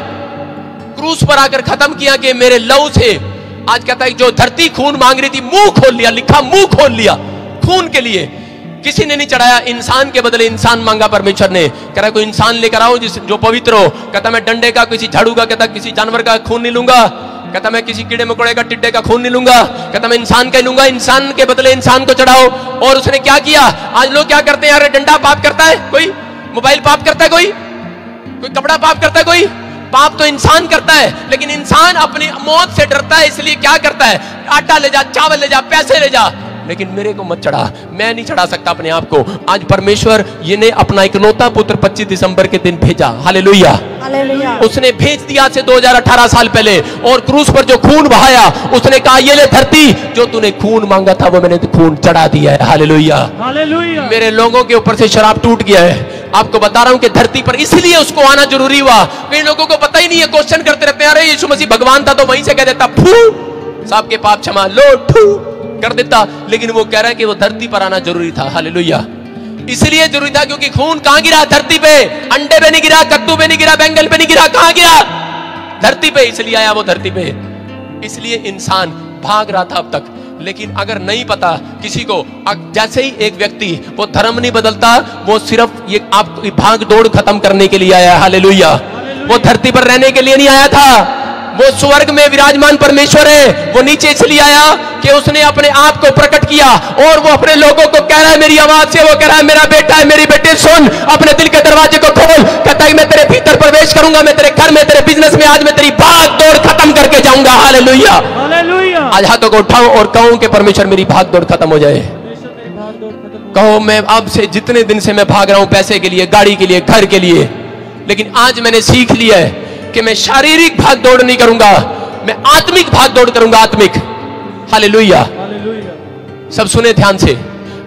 क्रूस पर आकर खत्म किया कि मेरे लहू से, आज कहता है जो धरती खून मांग रही थी, मुंह खोल लिया, लिखा मुंह खोल लिया खून के लिए। किसी ने नहीं चढ़ाया, इंसान के बदले इंसान मांगा परमेश्वर ने। कह रहा कोई इंसान लेकर आओ जो पवित्र हो। कहता मैं डंडे का, किसी झाड़ू का, कहता किसी जानवर का खून नहीं लूंगा, कहता मैं किसी कीड़े मकोड़े का, टिड्डे का खून नहीं लूंगा, कहता मैं इंसान का ही लूंगा। इंसान के बदले इंसान को चढ़ाओ। और उसने क्या किया? आज लोग क्या करते हैं, अरे डंडा पाप करता है कोई, मोबाइल पाप करता है कोई कपड़ा पाप करता है कोई, पाप तो इंसान करता है। लेकिन इंसान अपनी मौत से डरता है, इसलिए क्या करता है, आटा ले जा, चावल ले जा, पैसे ले जा, लेकिन मेरे को मत चढ़ा, मैं नहीं चढ़ा सकता अपने आप को। आज परमेश्वर ये ने अपना इकलौता पुत्र 25 दिसंबर के दिन भेजा। Hallelujah, hallelujah. उसने भेज दिया से 2018 साल पहले, और क्रूस पर जो खून बहाया, उसने कहा ये ले धरती, जो तूने खून मांगा था वो मैंने खून चढ़ा दिया है। Hallelujah, hallelujah. मेरे लोगों के ऊपर से शराब टूट गया है। आपको बता रहा हूं कि धरती पर इसलिए उसको आना जरूरी हुआ। कई लोगों को पता ही नहीं है, क्वेश्चन करते रहते हैं, अरे यीशु मसीह भगवान था तो वहीं से कह देता फू, साहब के पाप क्षमा लो, ठू कर देता। लेकिन वो कह रहा है कि वो धरती पर आना जरूरी था। हालेलुया, इसलिए जरूरी था क्योंकि खून कहां गिरा? धरती पे। अंडे पे नहीं गिरा, कद्दू पे नहीं गिरा, बैंगन पे नहीं गिरा, कहां गिरा? धरती पे। इसलिए आया वो धरती पे, इसलिए इंसान भाग रहा था अब तक। लेकिन अगर नहीं पता किसी को, जैसे ही एक व्यक्ति वो धर्म नहीं बदलता, वो सिर्फ ये आपकी भाग दौड़ खत्म करने के लिए आया। हालेलुया, वो धरती पर रहने के लिए नहीं आया था। वो स्वर्ग में विराजमान परमेश्वर है, वो नीचे इसलिए आया कि उसने अपने आप को प्रकट किया, और वो अपने लोगों को कह रहा है मेरी आवाज से, वो कह रहा है मेरा बेटा है, मेरी बेटी सुन, अपने दिल के दरवाजे को खोल। कहता है मैं तेरे भीतर प्रवेश करूंगा, मैं तेरे घर में, तेरे बिजनेस में, आज मैं तेरी भाग दौड़ खत्म करके जाऊंगा। Hallelujah, hallelujah. आज हाथों को उठाओ और कहो कि परमेश्वर मेरी भाग दौड़ खत्म हो जाए। कहो मैं अब से, जितने दिन से मैं भाग रहा हूं पैसे के लिए, गाड़ी के लिए, घर के लिए, लेकिन आज मैंने सीख लिया है कि मैं शारीरिक भाग दौड़ नहीं करूंगा, मैं आत्मिक भाग दौड़ करूंगा, आत्मिक। हालेलुया। सब सुने ध्यान से,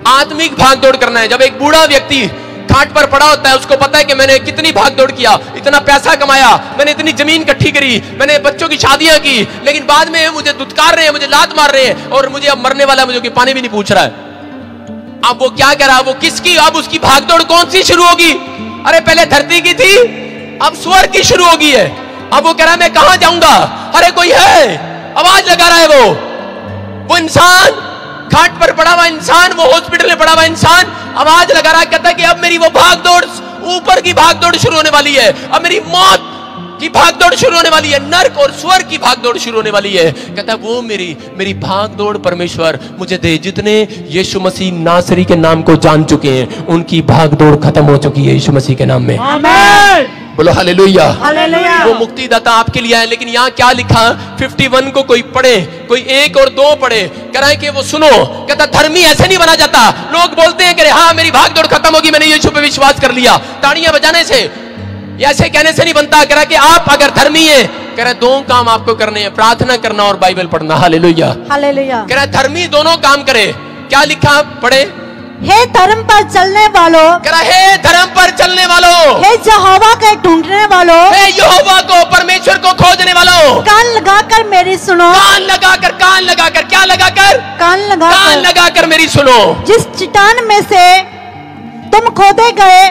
आत्मिक भाग दौड़ करना है। जब एक बूढ़ा व्यक्ति खाट पर पड़ा होता है, उसको पता है कि मैंने कितनी भाग दौड़ किया, इतना पैसा कमाया, मैंने इतनी जमीन इकट्ठी करी, मैंने बच्चों की शादियां की, लेकिन बाद में मुझे दुत्कार रहे हैं, मुझे लात मार रहे हैं और मुझे अब मरने वाला है, मुझे कि पानी भी नहीं पूछ रहा है। अब वो क्या कर रहा है, वो किसकी, अब उसकी भागदौड़ कौन सी शुरू होगी? अरे पहले धरती की थी, अब स्वर्ग की शुरू होगी है। अब वो कह रहा है मैं कहां जाऊंगा? अरे कोई है, आवाज लगा रहा है वो इंसान, घाट पर पड़ा हुआ इंसान, वो हॉस्पिटल में पड़ा हुआ इंसान आवाज लगा रहा है, कहता है कि अब मेरी वो भागदौड़, ऊपर की भागदौड़ शुरू होने वाली है, अब मेरी मौत की भागदौड़ शुरू होने वाली है, नर्क और स्वर्ग की भागदौड़ शुरू होने वाली है। कहता है वो मेरी भागदौड़ परमेश्वर मुझे दे। जितने यीशु मसीह नासरी के नाम को जान चुके हैं, उनकी भागदौड़ खत्म हो चुकी है यीशु मसीह के नाम में। आमीन। बोलो हालेलुया। हालेलुया। वो मुक्तिदाता आपके लिए है। लेकिन यहाँ क्या लिखा, 51 को कोई पढ़े, कोई 1 और 2 पढ़े, कह रहा है कि वो सुनो, कहता धर्मी ऐसे नहीं बना जाता। लोग बोलते हैं कि हाँ मेरी भागदौड़ खत्म होगी, मैंने यीशु पे विश्वास कर लिया, ताड़ियां बजाने से, ऐसे कहने से नहीं बनता। कह रहा कि आप अगर धर्मी है, कह रहा 2 काम आपको करने हैं, प्रार्थना करना और बाइबल पढ़ना। हालेलुया। हालेलुया। कह रहा धर्मी दोनों काम करे। क्या लिखा, पढ़े। हे धर्म पर चलने वालों, कह रहा हे धर्म पर चलने वालों, हे यहोवा के ढूंढने वालों, हे यहोवा को, परमेश्वर को खोजने वालों, कान लगाकर मेरी सुनो। कान लगाकर, कान लगाकर, क्या लगाकर? कान लगाकर मेरी सुनो। जिस चट्टान में से तुम खोदे गए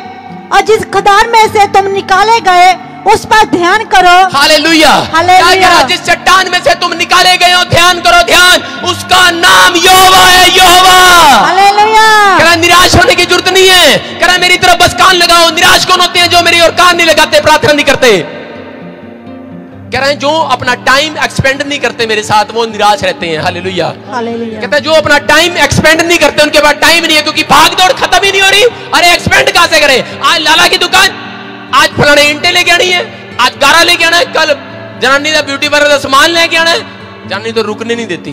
और जिस खदान में से तुम निकाले गए, उस पर ध्यान करो। हालेलुया। हालेलुया। क्या करा? जिस चट्टान में से तुम निकाले गए हो, ध्यान करो, ध्यान, उसका नाम यहोवा है, यहोवा। हालेलुया। कह रहा निराश होने की जरूरत नहीं है। कह रहा मेरी तरफ बस कान लगाओ। निराश कौन होते हैं? जो मेरी और कान नहीं लगाते, प्रार्थना नहीं करते। कह रहे हैं जो अपना टाइम एक्सपेंड नहीं करते मेरे साथ, वो निराश रहते हैं। हालेलुया। हालेलुया। कहता है जो अपना टाइम एक्सपेंड नहीं करते, उनके पास टाइम नहीं है, क्योंकि भागदौड़ खत्म ही नहीं हो रही। अरे एक्सपेंड कहां से करें? आज लाला की दुकान, आज फलाने ईंटे लेके आनी है, आज गारा लेके आना है, कल जनानी का ब्यूटी पार्लर का सामान लेके आना है। जनानी तो रुकने नहीं देती,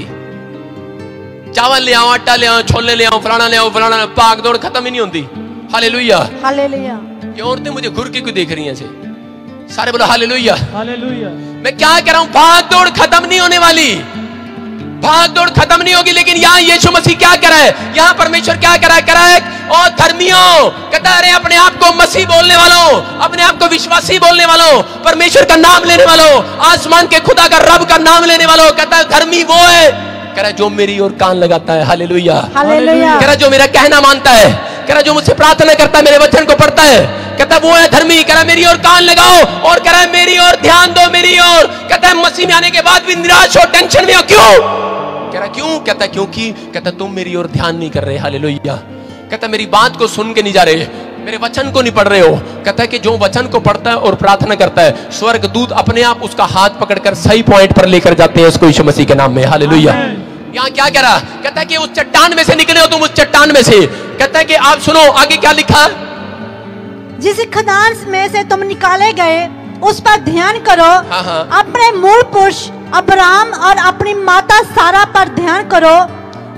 चावल ले आओ, आटा ले आओ, छोले ले आओ, फलाना ले आओ, फलाना। भागदौड़ खत्म ही नहीं होती। हालेलुया। हालेलुया। ये औरतें मुझे घुर के क्यों देख रही हैं ऐसे? सारे बोलो हालेलुया। हालेलुया। मैं क्या कह रहा हूं, भागदौड़ खत्म नहीं होने वाली, भागदौड़ खत्म नहीं होगी। लेकिन यहाँ यीशु मसीह क्या कह रहा है, यहाँ परमेश्वर क्या कह रहा है, और धर्मियों, कहता है अरे अपने आप को मसीह बोलने वालों, अपने आप को विश्वासी बोलने वालों, परमेश्वर का नाम लेने वालों, आसमान के खुदा का, रब का नाम लेने वालों, कहता है धर्मी वो है, कह रहा जो मेरी ओर कान लगाता है। हालेलुया। हालेलुया। कह रहा जो मेरा कहना मानता है, कह रहा जो मुझसे प्रार्थना करता है, मेरे वचन को पढ़ता है, कहता वो है धर्मी। कह रहा मेरी ओर कान लगाओ, और कह रहा है मेरी ओर ध्यान दो, मेरी ओर। कहता है मसीह में आने के बाद भी निराश हो, टेंशन में हो, क्यों? कह रहा क्यों? कहता क्योंकि, कहता तुम मेरी ओर ध्यान नहीं कर रहे। हालेलुया। कहता मेरी बात को सुन के नहीं जा रहे, मेरे वचन को नहीं पढ़ रहे हो। कहता है कि जो वचन को पढ़ता है और प्रार्थना करता है, स्वर्ग दूत अपने आप उसका हाथ पकड़कर सही पॉइंट पर लेकर जाते हैं उसको, यीशु मसीह के नाम में। हालेलुया। यहाँ क्या कह रहा? कहता है कि उस चट्टान में से निकले हो तुम, उस चट्टान में से। कहता है कि आप सुनो आगे क्या लिखा, जिस खदान में से तुम निकाले गए, उस पर ध्यान करो। हाँ। अपने मूल पुरुष अब्राहम और अपनी माता सारा पर ध्यान करो।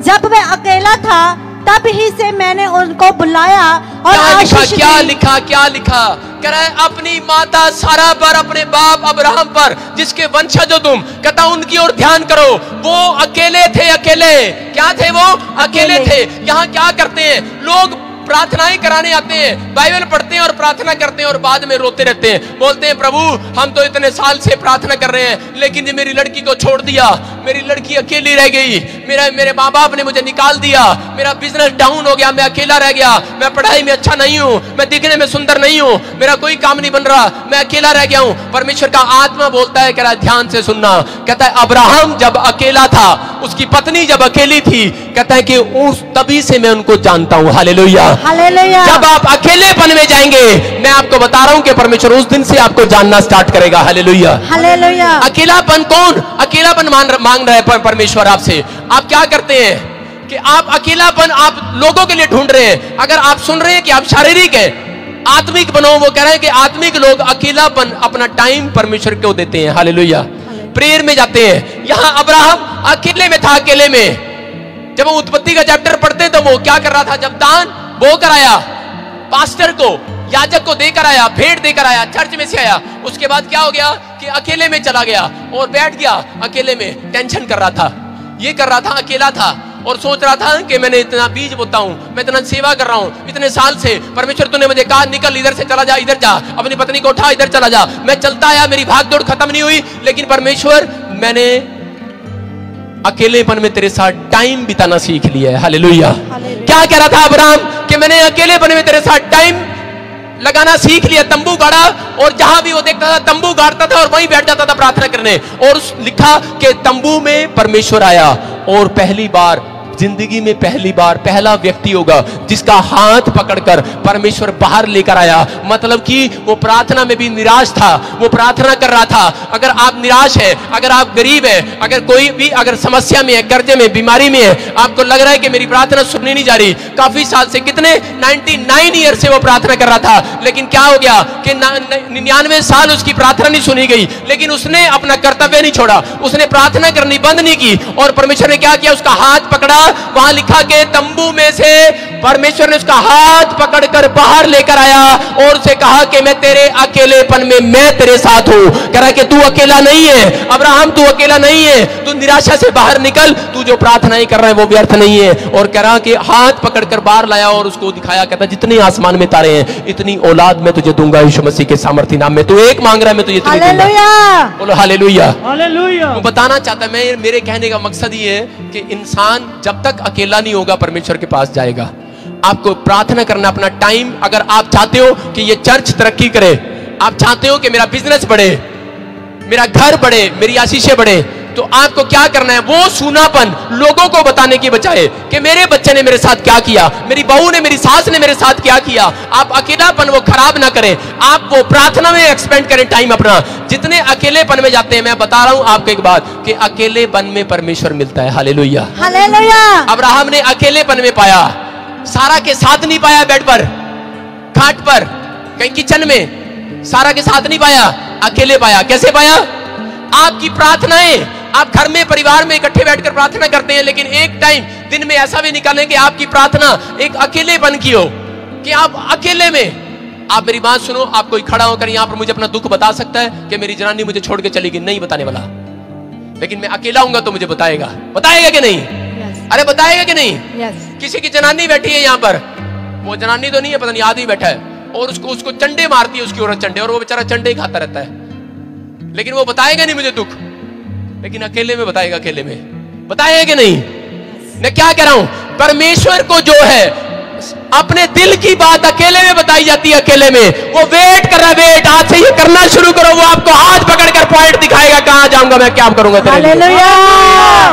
जब वह अकेला था, तब ही से मैंने उनको बुलाया और आशीष दी। क्या लिखा? कह रहा है अपनी माता सारा पर, अपने बाप अब्राहम पर, जिसके वंशज हो तुम, कहता उनकी ओर ध्यान करो। वो अकेले थे, अकेले क्या थे? वो अकेले थे। यहाँ क्या करते हैं लोग? प्रार्थनाएं कराने आते हैं, बाइबल पढ़ते हैं और प्रार्थना करते हैं, और बाद में रोते रहते हैं, बोलते हैं प्रभु हम तो इतने साल से प्रार्थना कर रहे हैं, लेकिन ये मेरी लड़की को छोड़ दिया, मेरी लड़की अकेली रह गई, मेरे माँ बाप ने मुझे निकाल दिया, मेरा बिजनेस डाउन हो गया, मैं अकेला रह गया, मैं पढ़ाई में अच्छा नहीं हूँ, मैं दिखने में सुंदर नहीं हूँ, मेरा कोई काम नहीं बन रहा, मैं अकेला रह गया हूँ। परमेश्वर का आत्मा बोलता है, कह रहा है ध्यान से सुनना। कहता है अब्राहम जब अकेला था, उसकी पत्नी जब अकेली थी, कहता है कि उस तभी से मैं उनको जानता हूँ। हालेलुया। हालेलुया। जब आप अकेलेपन में जाएंगे, मैं आपको बता रहा हूं कि परमेश्वर उस दिन से आपको जानना स्टार्ट करेगा। हालेलुया। हालेलुया। अकेलापन कौन? अकेलापन मांग रहा है परमेश्वर आपसे। आप क्या करते हैं कि आप अकेलापन आप लोगों के लिए ढूंढ रहे हैं। अगर आप सुन रहे हैं कि आप शारीरिक है, आत्मिक बनो। वो कह रहे हैं कि आत्मिक लोग अकेलापन अपना टाइम परमेश्वर को देते हैं। हालेलुया। प्रेयर में जाते हैं। यहां अब्राहम अकेले में था, अकेले में। जब वो उत्पत्ति का चैप्टर पढ़ते तो वो क्या कर रहा था? जब दान वो कराया पास्टर को, याजक को देकर आया, भेंट देकर आया, चर्च में से आया। उसके बाद क्या हो गया कि अकेले में चला गया और बैठ गया अकेले में, टेंशन कर रहा था, ये कर रहा था, अकेला था और सोच रहा था कि मैंने इतना बीज बोता हूं, मैं इतना सेवा कर रहा हूं इतने साल से, परमेश्वर तूने मुझे कहा निकल इधर से चला जा, इधर जा, अपनी पत्नी को उठा, इधर चला जा। मैं चलता आया, मेरी भाग दौड़ खत्म नहीं हुई, लेकिन परमेश्वर मैंने अकेलेपन में तेरे साथ टाइम बिताना सीख लिया है। हालेलुया। क्या कह रहा था अब्राहम कि मैंने अकेलेपन में तेरे साथ टाइम लगाना सीख लिया, तंबू गाड़ा, और जहां भी वो देखता था तंबू गाड़ता था और वहीं बैठ जाता था प्रार्थना करने। और लिखा कि तंबू में परमेश्वर आया और पहली बार जिंदगी में पहली बार पहला व्यक्ति होगा जिसका हाथ पकड़कर परमेश्वर बाहर लेकर आया। मतलब कि वो प्रार्थना में भी निराश था, वो प्रार्थना कर रहा था। अगर आप निराश है, अगर आप गरीब है, अगर कोई भी अगर समस्या में है, कर्जे में, बीमारी में है, आपको लग रहा है कि मेरी प्रार्थना सुननी नहीं जा रही, काफी साल से, कितने 99 ईयर से वो प्रार्थना कर रहा था, लेकिन क्या हो गया कि 99 साल उसकी प्रार्थना नहीं सुनी गई, लेकिन उसने अपना कर्तव्य नहीं छोड़ा, उसने प्रार्थना करनी बंद नहीं की। और परमेश्वर ने क्या किया, उसका हाथ पकड़ा। वहां लिखा के तंबू में से परमेश्वर ने उसका हाथ पकड़कर बाहर लेकर आया और उसे कहा कि मैं तेरे अकेलेपन में मैं तेरे साथ हूं। कह रहा है कि तू अकेला नहीं है अब्राहम, तू अकेला नहीं है, तू निराशा से बाहर निकल, तू जो प्रार्थनाएं कर रहा है वो व्यर्थ नहीं है। और कह रहा कि हाथ पकड़कर बाहर लाया और उसको दिखाया, कहता जितने आसमान में तारे हैं इतनी औलाद मैं तुझे दूंगा यीशु मसीह के सामर्थ्य नाम में। तू एक मांग रहा है, मैं तुझे इतनी दूंगा। बोलो हालेलुया। वो बताना चाहता है, मैं मेरे कहने का मकसद ये है कि इंसान जब तक अकेला नहीं होगा परमेश्वर के पास जाएगा। आपको प्रार्थना करना, अपना टाइम, अगर आप चाहते हो कि ये चर्च तरक्की करे, आप चाहते हो कि मेरा बिजनेस बढ़े, मेरा घर बढ़े, मेरी आशीषें बढ़े, तो आपको क्या करना है, वो सूनापन लोगों को बताने की बजाय कि मेरे बच्चे ने मेरे साथ क्या किया, मेरी बहू ने, मेरी सास ने मेरे साथ क्या किया, आप अकेलापन वो खराब ना करें, आप वो प्रार्थना में एक्सपेंड करें टाइम अपना। जितने अकेलेपन में जाते हैं, मैं बता रहा हूं आपको एक बात कि अकेलेपन में परमेश्वर मिलता है। Hallelujah, hallelujah. अब्राहम ने अकेलेपन में पाया, सारा के साथ नहीं पाया, बेड पर, खाट पर, कहीं किचन में, सारा के साथ नहीं पाया, अकेले पाया। कैसे पाया? आपकी प्रार्थनाएं, आप घर में परिवार में इकट्ठे बैठकर प्रार्थना करते हैं, लेकिन एक टाइम दिन में ऐसा भी निकालें कि आपकी प्रार्थना एक अकेलेपन की हो, कि आप अकेले में, आप मेरी बात सुनो, आप कोई खड़ा होकर यहाँ पर मुझे अपना दुख बता सकता है कि मेरी जनानी मुझे छोड़ के चली गई, नहीं बताने वाला, लेकिन मैं अकेला हूंगा तो मुझे बताएगा। बताएगा कि नहीं? अरे बताएगा कि नहीं? किसी की जनानी बैठी है यहाँ पर, वो जनानी तो नहीं है, पता नहीं आदमी बैठा है, और उसको चंडे मारती है उसकी औरत, चंडे, और वो बेचारा चंडे ही खाता रहता है, लेकिन वो बताएगा नहीं मुझे दुख, लेकिन अकेले में बताएगा। अकेले में बताएगा कि नहीं? मैं क्या कह रहा हूं, परमेश्वर को जो है अपने दिल की बात अकेले में बताई जाती है, अकेले में वो वेट कर रहा है, वेट, आज से ये करना शुरू करो, वो आपको हाथ पकड़कर पॉइंट दिखाएगा, कहां जाऊंगा मैं, क्या करूंगा तेरे लिए।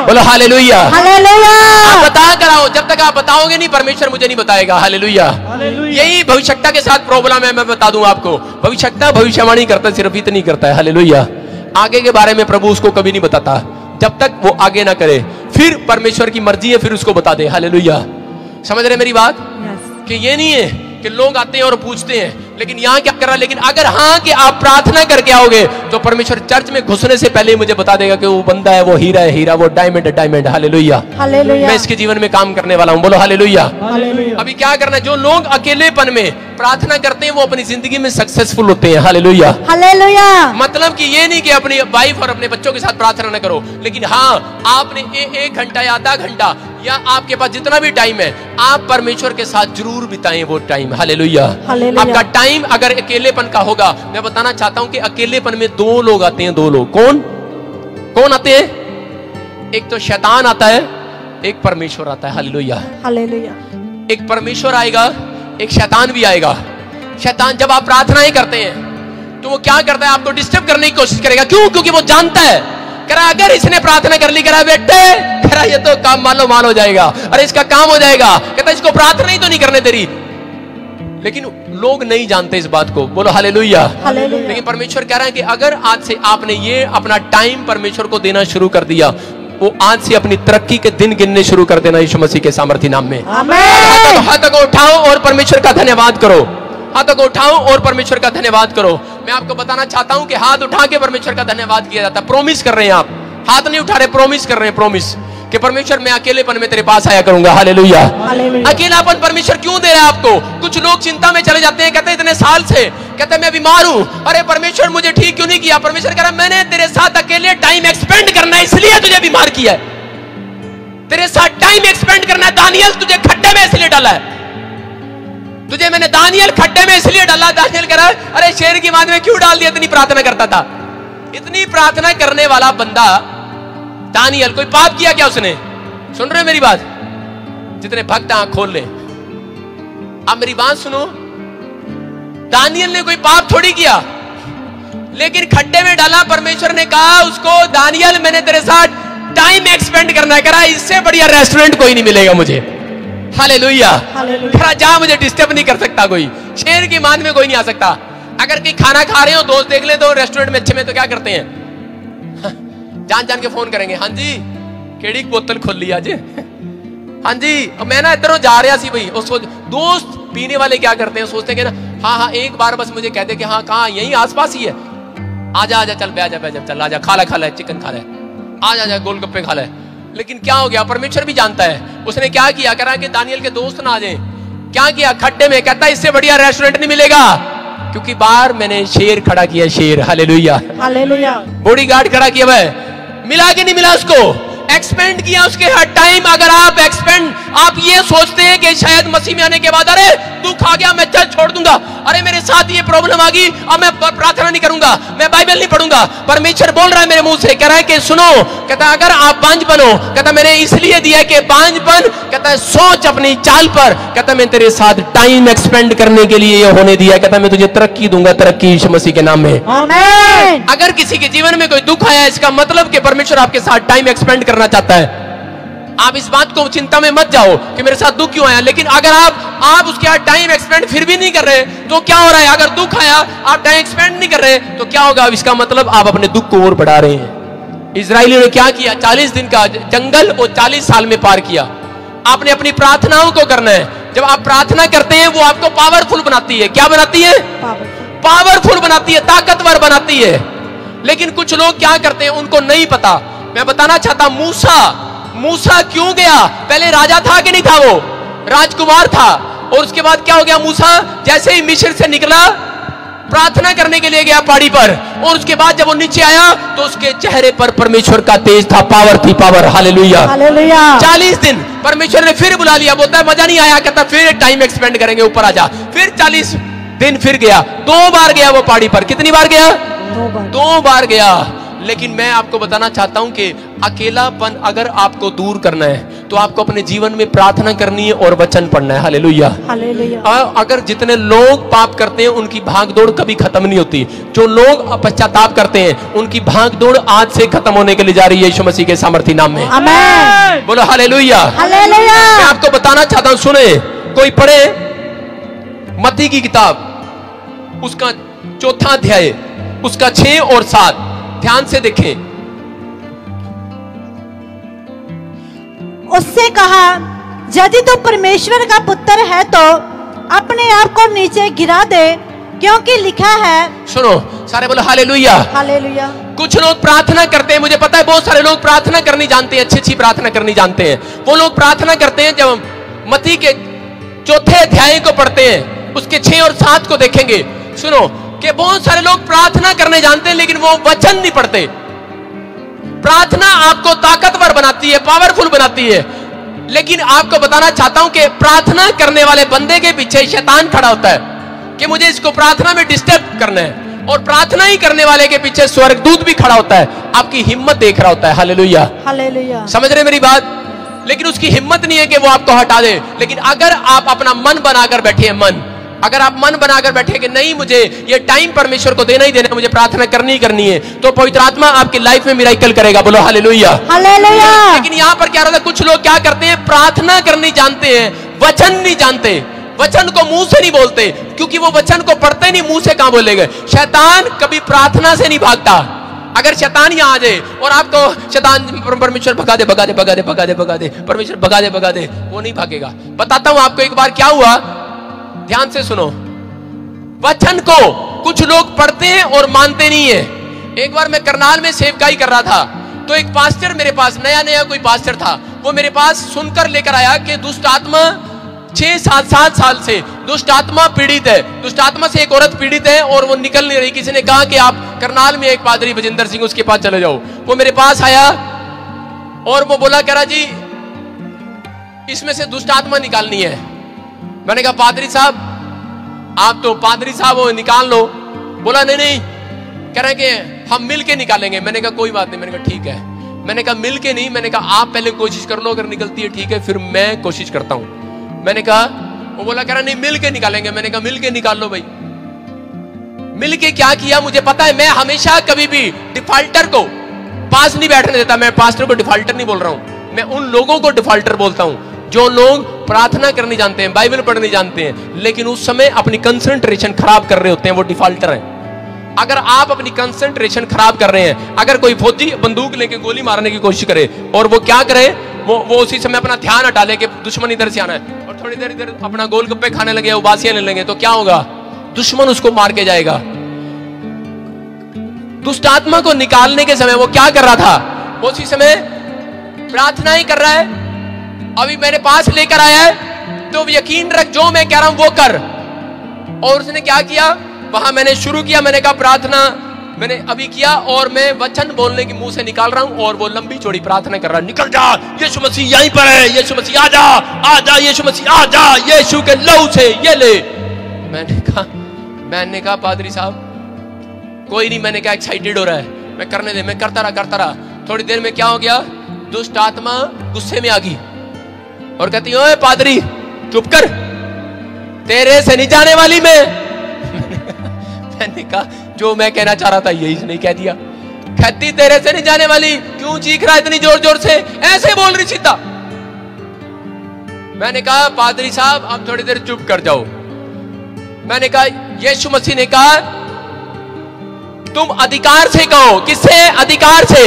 बोलो हालेलुया, हालेलुया। आप बता कर आओ, जब तक आप बताओगे नहीं परमेश्वर मुझे नहीं बताएगा। हालेलुया। यही भविष्यता के साथ प्रॉब्लम है, मैं बता दूं आपको, भविष्यता भविष्यवाणी करता सिर्फ इतनी करता है। हालेलुया। आगे के बारे में प्रभु उसको कभी नहीं बताता, जब तक वो आगे ना करे, फिर परमेश्वर की मर्जी है, फिर उसको बता दे। हालेलुया। समझ रहे मेरी बात? कि ये नहीं है कि लोग आते हैं और पूछते हैं, लेकिन यहाँ क्या कर रहा है, लेकिन अगर हाँ कि आप प्रार्थना करके आओगे तो परमेश्वर चर्च में घुसने से पहले ही मुझे बता देगा कि वो बंदा है, वो हीरा है हीरा, वो डायमंड है डायमंड। हालेलुया, मैं इसके जीवन में काम करने वाला हूँ। बोलो हालेलुया। अभी क्या करना है, जो लोग अकेलेपन में प्रार्थना करते हैं वो अपनी जिंदगी में सक्सेसफुल होते हैं। Hallelujah, hallelujah. मतलब कि ये नहीं कि अपनी वाइफ और अपने बच्चों के साथ प्रार्थना न करो, लेकिन हाँ आपने 1 घंटा या आधा घंटा या आपके पास जितना भी टाइम है, आप परमेश्वर के साथ जरूर बिताएं वो टाइम। हालेलुया। आपका टाइम अगर अकेलेपन का होगा, मैं बताना चाहता हूं कि अकेलेपन में 2 लोग आते हैं। 2 लोग कौन कौन आते हैं? एक तो शैतान आता है, एक परमेश्वर आता है। Hallelujah, hallelujah. एक परमेश्वर आएगा, एक शैतान भी आएगा। शैतान जब आप प्रार्थनाएं करते हैं तो वो क्या करता है, आपको डिस्टर्ब करने की कोशिश करेगा। क्यों? क्योंकि वो जानता है, कह रहा अगर इसने प्रार्थना कर ली, कह रहा बेटे, कह रहा ये तो काम मालो माल हो जाएगा, अरे इसका काम हो जाएगा, कहता इसको प्रार्थना ही तो नहीं करने दे रही। लेकिन लोग नहीं जानते इस बात को। बोलो हालेलुया, हालेलुया। लेकिन परमेश्वर कह रहा है कि अगर आज से आपने ये अपना टाइम परमेश्वर को देना शुरू कर दिया, वो आज से अपनी तरक्की के दिन गिनने शुरू कर देना यीशु मसीह के सामर्थ्य नाम में। आमीन। हाथों को उठाओ और परमेश्वर का धन्यवाद करो। हाथों को उठाओ और परमेश्वर का धन्यवाद करो। मैं आपको बताना चाहता हूं कि हाथ उठा के परमेश्वर का धन्यवाद किया जाता है। प्रोमिस कर रहे हैं आप, हाथ नहीं उठा रहे, प्रोमिस कर रहे हैं। प्रोमिस कि परमेश्वर मैं अकेलेपन में तेरे पास आया करूंगा। हालेलुया। अकेलापन परमेश्वर क्यों दे रहा है आपको? कुछ लोग चिंता में चले जाते हैं, कहते हैं इतने साल से, कहते हैं मैं बीमार हूं, अरे परमेश्वर मुझे ठीक क्यों नहीं किया? परमेश्वर कह रहा है मैंने तेरे साथ अकेले टाइम एक्सपेंड करना है, इसलिए तुझे बीमार किया है। तेरे साथ टाइम एक्सपेंड करना है। दानियल तुझे खड्डे में इसलिए डाला है, तुझे मैंने दानियल खड्डे में इसलिए डाला। दानियल कह रहा है अरे शेर की माद में क्यों डाल दिया? इतनी प्रार्थना करता था। इतनी प्रार्थना करने वाला बंदा दानियल, कोई पाप किया क्या उसने? सुन रहे हो मेरी बात? जितने भक्त आंख खोल ले, अब मेरी बात सुनो। दानियल ने कोई पाप थोड़ी किया, लेकिन खड्डे में डाला। परमेश्वर ने कहा उसको दानियल मैंने तेरे साथ टाइम एक्सपेंड करना करा, इससे बढ़िया रेस्टोरेंट कोई नहीं मिलेगा मुझे। हालेलुया। जहां मुझे डिस्टर्ब नहीं कर सकता कोई, शेर की मान में कोई नहीं आ सकता। अगर कहीं खाना खा रहे हो, दोस्त देख ले तो रेस्टोरेंट में अच्छे में, तो क्या करते हैं? जान जान के फोन करेंगे, हाँ जी केड़ी बोतल खोल ली आज, हाँ जी मैं ना इधरों जा रहा सी भाई। उसको दोस्त पीने वाले क्या करते हैं, सोचते हैं कि ना हाँ एक बार बस मुझे कहते कि हाँ कहाँ, यहीं आसपास ही है, आजा आजा चल बैजा बैजा चल आजा, खा ला चिकन खा ले, आजा आजा गोलगप्पे खा ले। लेकिन क्या हो गया? परमेश्वर भी जानता है उसने क्या किया। कह रहा है कि दानियल के दोस्त ना आ जाए। क्या किया? खड्डे में। कहता है इससे बढ़िया रेस्टोरेंट नहीं मिलेगा, क्योंकि बाहर मैंने शेर खड़ा किया, शेर। Hallelujah hallelujah. बॉडीगार्ड खड़ा किया हुआ है। मिला कि नहीं मिला? उसको एक्सपेंड किया उसके हर टाइम। अगर आप एक्सपेंड, आप ये सोचते हैं कि शायद मसीह में आने के बाद अरे दुख आ गया मैं चर्च छोड़ दूंगा, अरे मेरे साथ ये प्रॉब्लम आ गई अब मैं प्रार्थना नहीं करूंगा, मैं बाइबल नहीं पढ़ूंगा। परमेश्वर बोल रहा है मेरे मुंह से, कह रहा है कि सुनो, कहता है अगर आप बांझ बनो, कहता मैंने इसलिए दिया कि बांझपन, कहता है सोच अपनी चाल पर, कहता मैं तेरे साथ टाइम एक्सपेंड करने के लिए ये होने दिया, कहता मैं तुझे तरक्की दूंगा, तरक्की यीशु मसीह के नाम में। आमीन। अगर किसी के जीवन में कोई दुख आया, इसका मतलब कि परमेश्वर आपके साथ टाइम एक्सपेंड करना चाहता है। आप इस बात को चिंता में मत जाओ कि मेरे साथ दुख क्यों आया, लेकिन अगर आप उसके साथ टाइम एक्सपेंड फिर भी नहीं कर रहे तो क्या हो रहा है? अगर दुख आया आप टाइम एक्सपेंड नहीं कर रहे तो क्या होगा? इसका मतलब आप अपने दुख को और बढ़ा रहे हैं। इजरायलियों ने क्या किया? 40 दिन का जंगल और 40 साल में पार किया। आपने अपनी प्रार्थनाओं को करना है। जब आप प्रार्थना करते हैं वो आपको पावरफुल बनाती है। क्या बनाती है? पावरफुल बनाती है, ताकतवर बनाती है। लेकिन कुछ लोग क्या करते हैं उनको नहीं पता। मैं बताना चाहता, मूसा क्यों गया? पहले राजा था कि नहीं था? वो राजकुमार था। और उसके बाद क्या हो गया? मूसा जैसे ही मिस्र से निकला प्रार्थना करने के लिए गया पहाड़ी पर, और उसके बाद जब वो नीचे आया तो उसके चेहरे पर परमेश्वर का तेज था, पावर थी, पावर। Hallelujah hallelujah. 40 दिन परमेश्वर ने फिर बुला लिया। बोलता है मजा नहीं आया, कहता फिर टाइम एक्सपेंड करेंगे, ऊपर आ जा। फिर 40 दिन फिर गया, 2 बार गया वो पहाड़ी पर। कितनी बार गया? 2 बार गया। लेकिन मैं आपको बताना चाहता हूं कि अकेलापन अगर आपको दूर करना है तो आपको अपने जीवन में प्रार्थना करनी है और वचन पढ़ना है। Hallelujah hallelujah. अगर जितने लोग पाप करते हैं उनकी भागदौड़ कभी खत्म नहीं होती। जो लोग पश्चाताप करते हैं उनकी भागदौड़ आज से खत्म होने के लिए जा रही है यीशु मसीह के सामर्थी नाम में। आमीन। बोलो हालेलुया हालेलुया। मैं आपको बताना चाहता हूं, सुने, कोई पढ़े मत्ती की किताब, उसका 4था अध्याय, उसका 6 और 7 ध्यान से देखें। उससे कहा यदि तू परमेश्वर का पुत्र है तो अपने आप को नीचे गिरा दे, क्योंकि लिखा है। सुनो सारे बोलो हालेलुया हालेलुया। कुछ लोग प्रार्थना करते हैं, मुझे पता है बहुत सारे लोग प्रार्थना करनी जानते हैं, अच्छी प्रार्थना करनी जानते हैं। वो लोग प्रार्थना करते हैं, जब मत्ती के 4थे अध्याय को पढ़ते हैं उसके 6 और 7 को देखेंगे, सुनो कि बहुत सारे लोग प्रार्थना करने जानते हैं लेकिन वो वचन नहीं पढ़ते। प्रार्थना आपको ताकतवर बनाती है, पावरफुल बनाती है। लेकिन आपको बताना चाहता हूं कि प्रार्थना करने वाले बंदे के पीछे शैतान खड़ा होता है कि मुझे इसको प्रार्थना में डिस्टर्ब करना है, और प्रार्थना ही करने वाले के पीछे स्वर्गदूत भी खड़ा होता है, आपकी हिम्मत देख रहा होता है। Hallelujah hallelujah. समझ रहे मेरी बात? लेकिन उसकी हिम्मत नहीं है कि वो आपको हटा दे। लेकिन अगर आप अपना मन बनाकर बैठे, अगर आप मन बनाकर बैठे कि नहीं मुझे ये टाइम परमेश्वर को देना ही देना, मुझे प्रार्थना करनी ही करनी है, तो पवित्र आत्मा आपकी लाइफ में मिराकल करेगा। बोलो हालेलुया हालेलुया। लेकिन यहाँ पर क्या होता है, कुछ लोग क्या करते हैं, प्रार्थना करनी जानते हैं, वचन नहीं जानते, वचन को मुंह से नहीं बोलते, क्योंकि वो वचन को पढ़ते नहीं, मुंह से कहां बोलेंगे। शैतान कभी प्रार्थना से नहीं भागता। अगर शैतान यहाँ आ जाए और आपको शैतान परमेश्वर भगा दे भगा दे भगा दे भगा दे भगा दे, परमेश्वर भगा दे, वो नहीं भागेगा। बताता हूं आपको एक बार क्या हुआ, ध्यान से सुनो। वचन को कुछ लोग पढ़ते हैं और मानते नहीं है। एक बार मैं करनाल में सेवकाई कर रहा था, तो एक पास्टर मेरे पास, नया नया कोई पास्टर था, वो मेरे पास सुनकर लेकर आया कि दुष्ट आत्मा 6-7 साल से दुष्ट आत्मा पीड़ित है, दुष्ट आत्मा से एक औरत पीड़ित है और वो निकल नहीं रही। किसी ने कहा कि आप करनाल में एक पादरी बजिंदर सिंह, उसके पास चले जाओ। वो मेरे पास आया और वो बोला, कह रहा जी इसमें से दुष्ट आत्मा निकालनी है। मैंने कहा पादरी साहब, आप तो पादरी साहब हो, निकाल लो। बोला नहीं नहीं, कह रहे कि हम मिल के निकालेंगे। मैंने कहा कोई बात नहीं। मैंने कहा ठीक है। मैंने कहा मिल के नहीं, मैंने कहा आप पहले कोशिश कर लो, अगर निकलती है ठीक है, फिर मैं कोशिश करता हूं। मैंने कहा, वो बोला कह रहा नहीं मिल के निकालेंगे। मैंने कहा मिल के निकाल लो भाई। मिल के क्या किया मुझे पता है। मैं हमेशा कभी भी डिफाल्टर को पास नहीं बैठने देता। मैं पास्टर को डिफाल्टर नहीं बोल रहा हूं, मैं उन लोगों को डिफाल्टर बोलता हूं जो लोग प्रार्थना करनी जानते हैं, बाइबल पढ़नी जानते हैं, लेकिन उस समय अपनी कंसंट्रेशन खराब कर रहे होते हैं, वो डिफाल्टर हैं। अगर आप अपनी कंसंट्रेशन खराब कर रहे हैं, अगर कोई फौजी बंदूक लेके गोली मारने की कोशिश करे और वो क्या करे, वो उसी समय अपना ध्यान हटा ले कि दुश्मन इधर से आना है और थोड़ी देर इधर अपना गोलगप्पे खाने लगे, उबासियां ले लेंगे, तो क्या होगा, दुश्मन उसको मार के जाएगा। दुष्ट आत्मा को निकालने के समय वो क्या कर रहा था, वो उसी समय प्रार्थना ही कर रहा है। अभी मेरे पास लेकर आया है तो यकीन रख जो मैं कह रहा हूं वो कर। और उसने क्या किया, वहां मैंने शुरू किया, मैंने कहा प्रार्थना मैंने अभी किया और मैं वचन बोलने की मुंह से निकाल रहा हूं और वो लंबी चौड़ी प्रार्थना कर रहा है, निकल जा यीशु मसीह यहीं पर है, यीशु मसीह आ जा यीशु मसीह आ जा, यीशु के लहू से ये ले। मैंने कहा पादरी साहब कोई नहीं, मैंने कहा एक्साइटेड हो रहा है, मैं करने दे। मैं करता रहा। थोड़ी देर में क्या हो गया, दुष्ट आत्मा गुस्से में आ गई और कहती ओए पादरी चुप कर, तेरे से नहीं जाने वाली मैंने कहा जो मैं कहना चाह रहा था यही नहीं कह दिया। कहती तेरे से नहीं जाने वाली, क्यों चीख रहा है इतनी जोर जोर से, ऐसे बोल रही सीता। मैंने कहा पादरी साहब आप थोड़ी देर चुप कर जाओ। मैंने कहा यीशु मसीह ने कहा तुम अधिकार से कहो, किससे, अधिकार से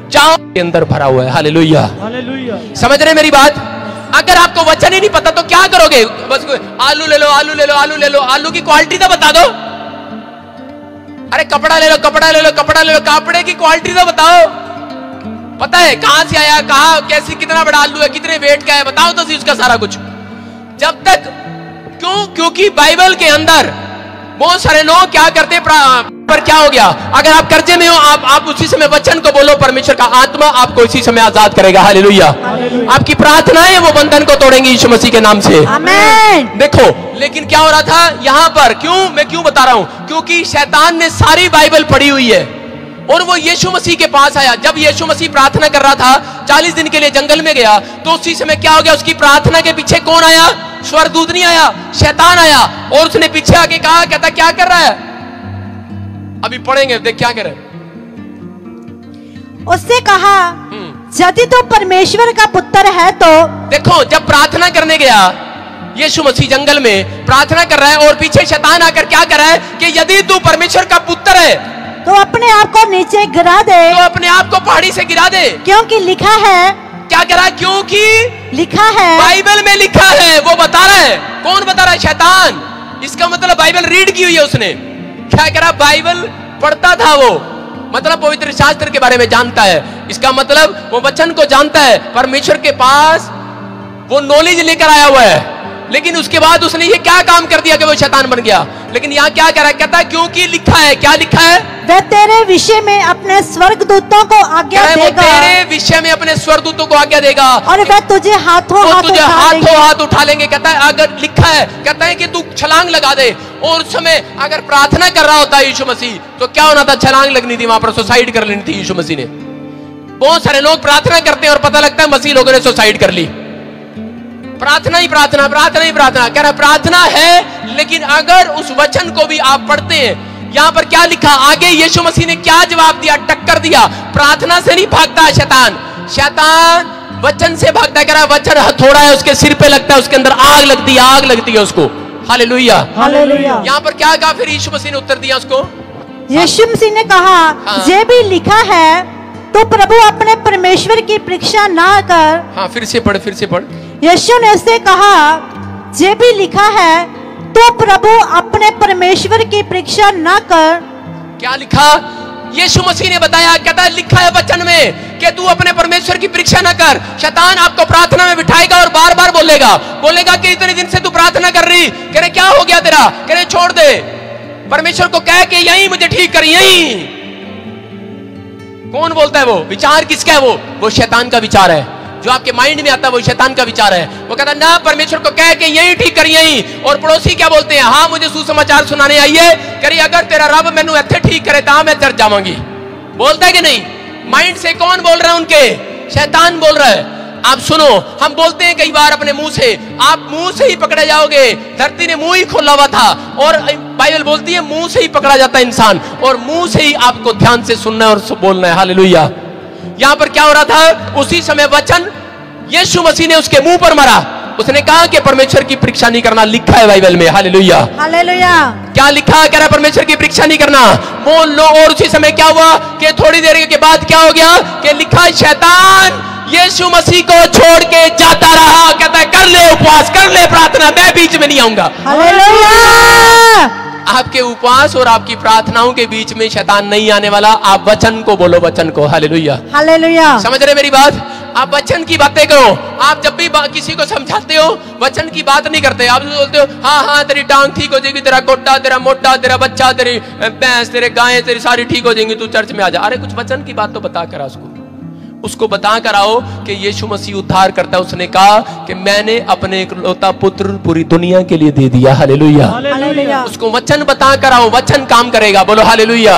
जाओ, के अंदर भरा हुआ है। Hallelujah, hallelujah. समझ रहे मेरी बात? अगर आपको वचन ही नहीं पता तो क्या करोगे, बस आलू ले लो, आलू ले लो, आलू ले लो, आलू की क्वालिटी तो बता दो। अरे कपड़ा ले लो, कपड़ा ले लो, कपड़ा ले लो, कपड़े की क्वालिटी तो बताओ। पता है कहां से आया, कहां कैसी, कितना बड़ा आलू है, कितने वेट का है, बताओ तो सही उसका सारा कुछ। जब तक क्यों, क्योंकि बाइबल के अंदर बहुत सारे लोग क्या करते, पर क्या हो गया, अगर आप कर्जे में हो आप उसी समय वचन को बोलो, परमेश्वर का आत्मा आपको इसी समय आजाद करेगा। हालेलुया। आपकी प्रार्थनाएं वो बंधन को तोड़ेंगी यीशु मसीह के नाम से। आमीन। देखो लेकिन क्या हो रहा था यहां पर, मैं क्यों बता रहा हूं, क्योंकि शैतान ने सारी बाइबल पढ़ी हुई है और वो यीशु मसीह के पास आया। जब यीशु मसीह प्रार्थना कर रहा था, 40 दिन के लिए जंगल में गया, तो उसी समय क्या हो गया, उसकी प्रार्थना के पीछे कौन आया, स्वर्गदूत नहीं आया, शैतान आया और उसने पीछे आके कहा, कहता क्या कर रहा है, अभी पढ़ेंगे, देख क्या करे। उससे कहा यदि तो परमेश्वर का पुत्र है तो। देखो जब प्रार्थना करने गया यीशु मसीह जंगल में प्रार्थना कर रहा है और पीछे शैतान आकर क्या कर रहा है कि यदि तू परमेश्वर का पुत्र है तो अपने आप को नीचे गिरा दे, तो अपने आप को पहाड़ी से गिरा दे, क्योंकि लिखा है। क्या करा, क्योंकि लिखा है, बाइबल में लिखा है। वो बता रहा है, कौन बता रहा है, शैतान। इसका मतलब बाइबल रीड की हुई है उसने। क्या करा, बाइबल पढ़ता था वो, मतलब पवित्र शास्त्र के बारे में जानता है। इसका मतलब वो वचन को जानता है, परमेश्वर के पास वो नॉलेज लेकर आया हुआ है। लेकिन उसके बाद उसने ये क्या काम कर दिया कि वो शैतान बन गया। लेकिन यहाँ क्या कह रहा है, कहता है क्योंकि लिखा है। क्या लिखा है, वह तेरे विषय में अपने स्वर्गदूतों को आज्ञा देगा, तेरे विषय में अपने स्वर्गदूतों को आज्ञा देगा और वह तुझे हाथों हाथ उठा लेंगे। कहता है अगर लिखा है, कहता है कि तू छलांग लगा दे। और उस समय अगर प्रार्थना कर रहा होता यीशु मसीह तो क्या होना था, छलांग लगनी थी, वहां पर सुसाइड कर लेनी थी यीशु मसीह ने। बहुत सारे लोग प्रार्थना करते हैं और पता लगता है मसीह लोगों ने सुसाइड कर ली। प्रार्थना ही प्रार्थना, प्रार्थना ही प्रार्थना, कह रहा प्रार्थना है, लेकिन अगर उस वचन को भी आप पढ़ते हैं, यहां पर क्या लिखा, आगे यीशु मसीह ने क्या जवाब दिया, टक्कर दिया। प्रार्थना से नहीं भागता है शैतान, शैतान वचन से भागता है। कह रहा वचन हथौड़ा है, उसके सिर पे लगता है, उसके अंदर आग लगती है उसको। Hallelujah, hallelujah. यहाँ पर क्या कहा फिर यीशु मसीह ने उत्तर दिया उसको, यीशु मसीह ने कहा ये भी लिखा है तो प्रभु अपने परमेश्वर की परीक्षा ना कर। हाँ फिर से पढ़। यीशु ने उससे कहा ये भी लिखा है तो प्रभु अपने परमेश्वर की परीक्षा ना कर। क्या लिखा, यीशु मसीह ने बताया, कहता है लिखा है वचन में कि तू अपने परमेश्वर की परीक्षा न कर। शैतान आपको प्रार्थना में बिठाएगा और बार बार बोलेगा कि इतने दिन से तू प्रार्थना कर रही, कह रहे क्या हो गया तेरा, कह रहे छोड़ दे। परमेश्वर को कह के यही मुझे ठीक कर, यही। कौन बोलता है वो विचार किसका है? वो शैतान का विचार है, जो आपके माइंड में आता है वो शैतान का विचार है। वो कहता है ना, परमेश्वर को कह के यही ठीक कर, यही। और पड़ोसी क्या बोलते हैं, हाँ मुझे सुसमाचार सुनाने आई है, कह रही अगर तेरा रब मैनू इत्थे ठीक करे तो मैं चर्च जावांगी। बोलता है कि नहीं? माइंड से कौन बोल रहा है? उनके शैतान बोल रहा है। आप सुनो, हम बोलते हैं कई बार अपने मुंह से, आप मुंह से ही पकड़े जाओगे। धरती ने मुंह ही खोला हुआ था, और बाइबल बोलती है मुंह से ही पकड़ा जाता है इंसान, और मुंह से ही आपको ध्यान से सुनना है और बोलना है। हालेलुया। यहां पर क्या हो रहा था? उसी समय वचन यीशु मसीह ने उसके मुंह पर मारा। उसने कहा कि परमेश्वर की परीक्षा नहीं करना, लिखा है बाइबल में। Hallelujah, hallelujah. क्या लिखा है? कह रहा परमेश्वर की परीक्षा नहीं करना, बोल लो। और उसी समय क्या हुआ कि थोड़ी देर के बाद क्या हो गया कि लिखा है शैतान यीशु मसीह को छोड़ के जाता रहा। कहता है कर ले उपवास, कर ले प्रार्थना, मैं बीच में नहीं आऊंगा। हालेलुया। आपके उपवास और आपकी प्रार्थनाओं के बीच में शैतान नहीं आने वाला। आप वचन को बोलो, वचन को। Hallelujah, hallelujah. समझ रहे मेरी बात? आप वचन की बातें करो। आप जब भी किसी को समझाते हो वचन की बात नहीं करते। आप बोलते हो हाँ हाँ तेरी टांग ठीक हो जाएगी, तेरा गोटा, तेरा मोटा, तेरा बच्चा, तेरी भैंस, तेरे गायें, तेरी सारी ठीक हो जाएंगी, तू चर्च में आ जा। अरे कुछ वचन की बात तो बता कर उसको बता कर आओ कि यीशु मसीह उद्धार करता है। उसने कहा कि मैंने अपने इकलौता पुत्र पूरी दुनिया के लिए दे दिया। Hallelujah, hallelujah. उसको वचन बता कर आओ, वचन काम करेगा। बोलो हालेलुया।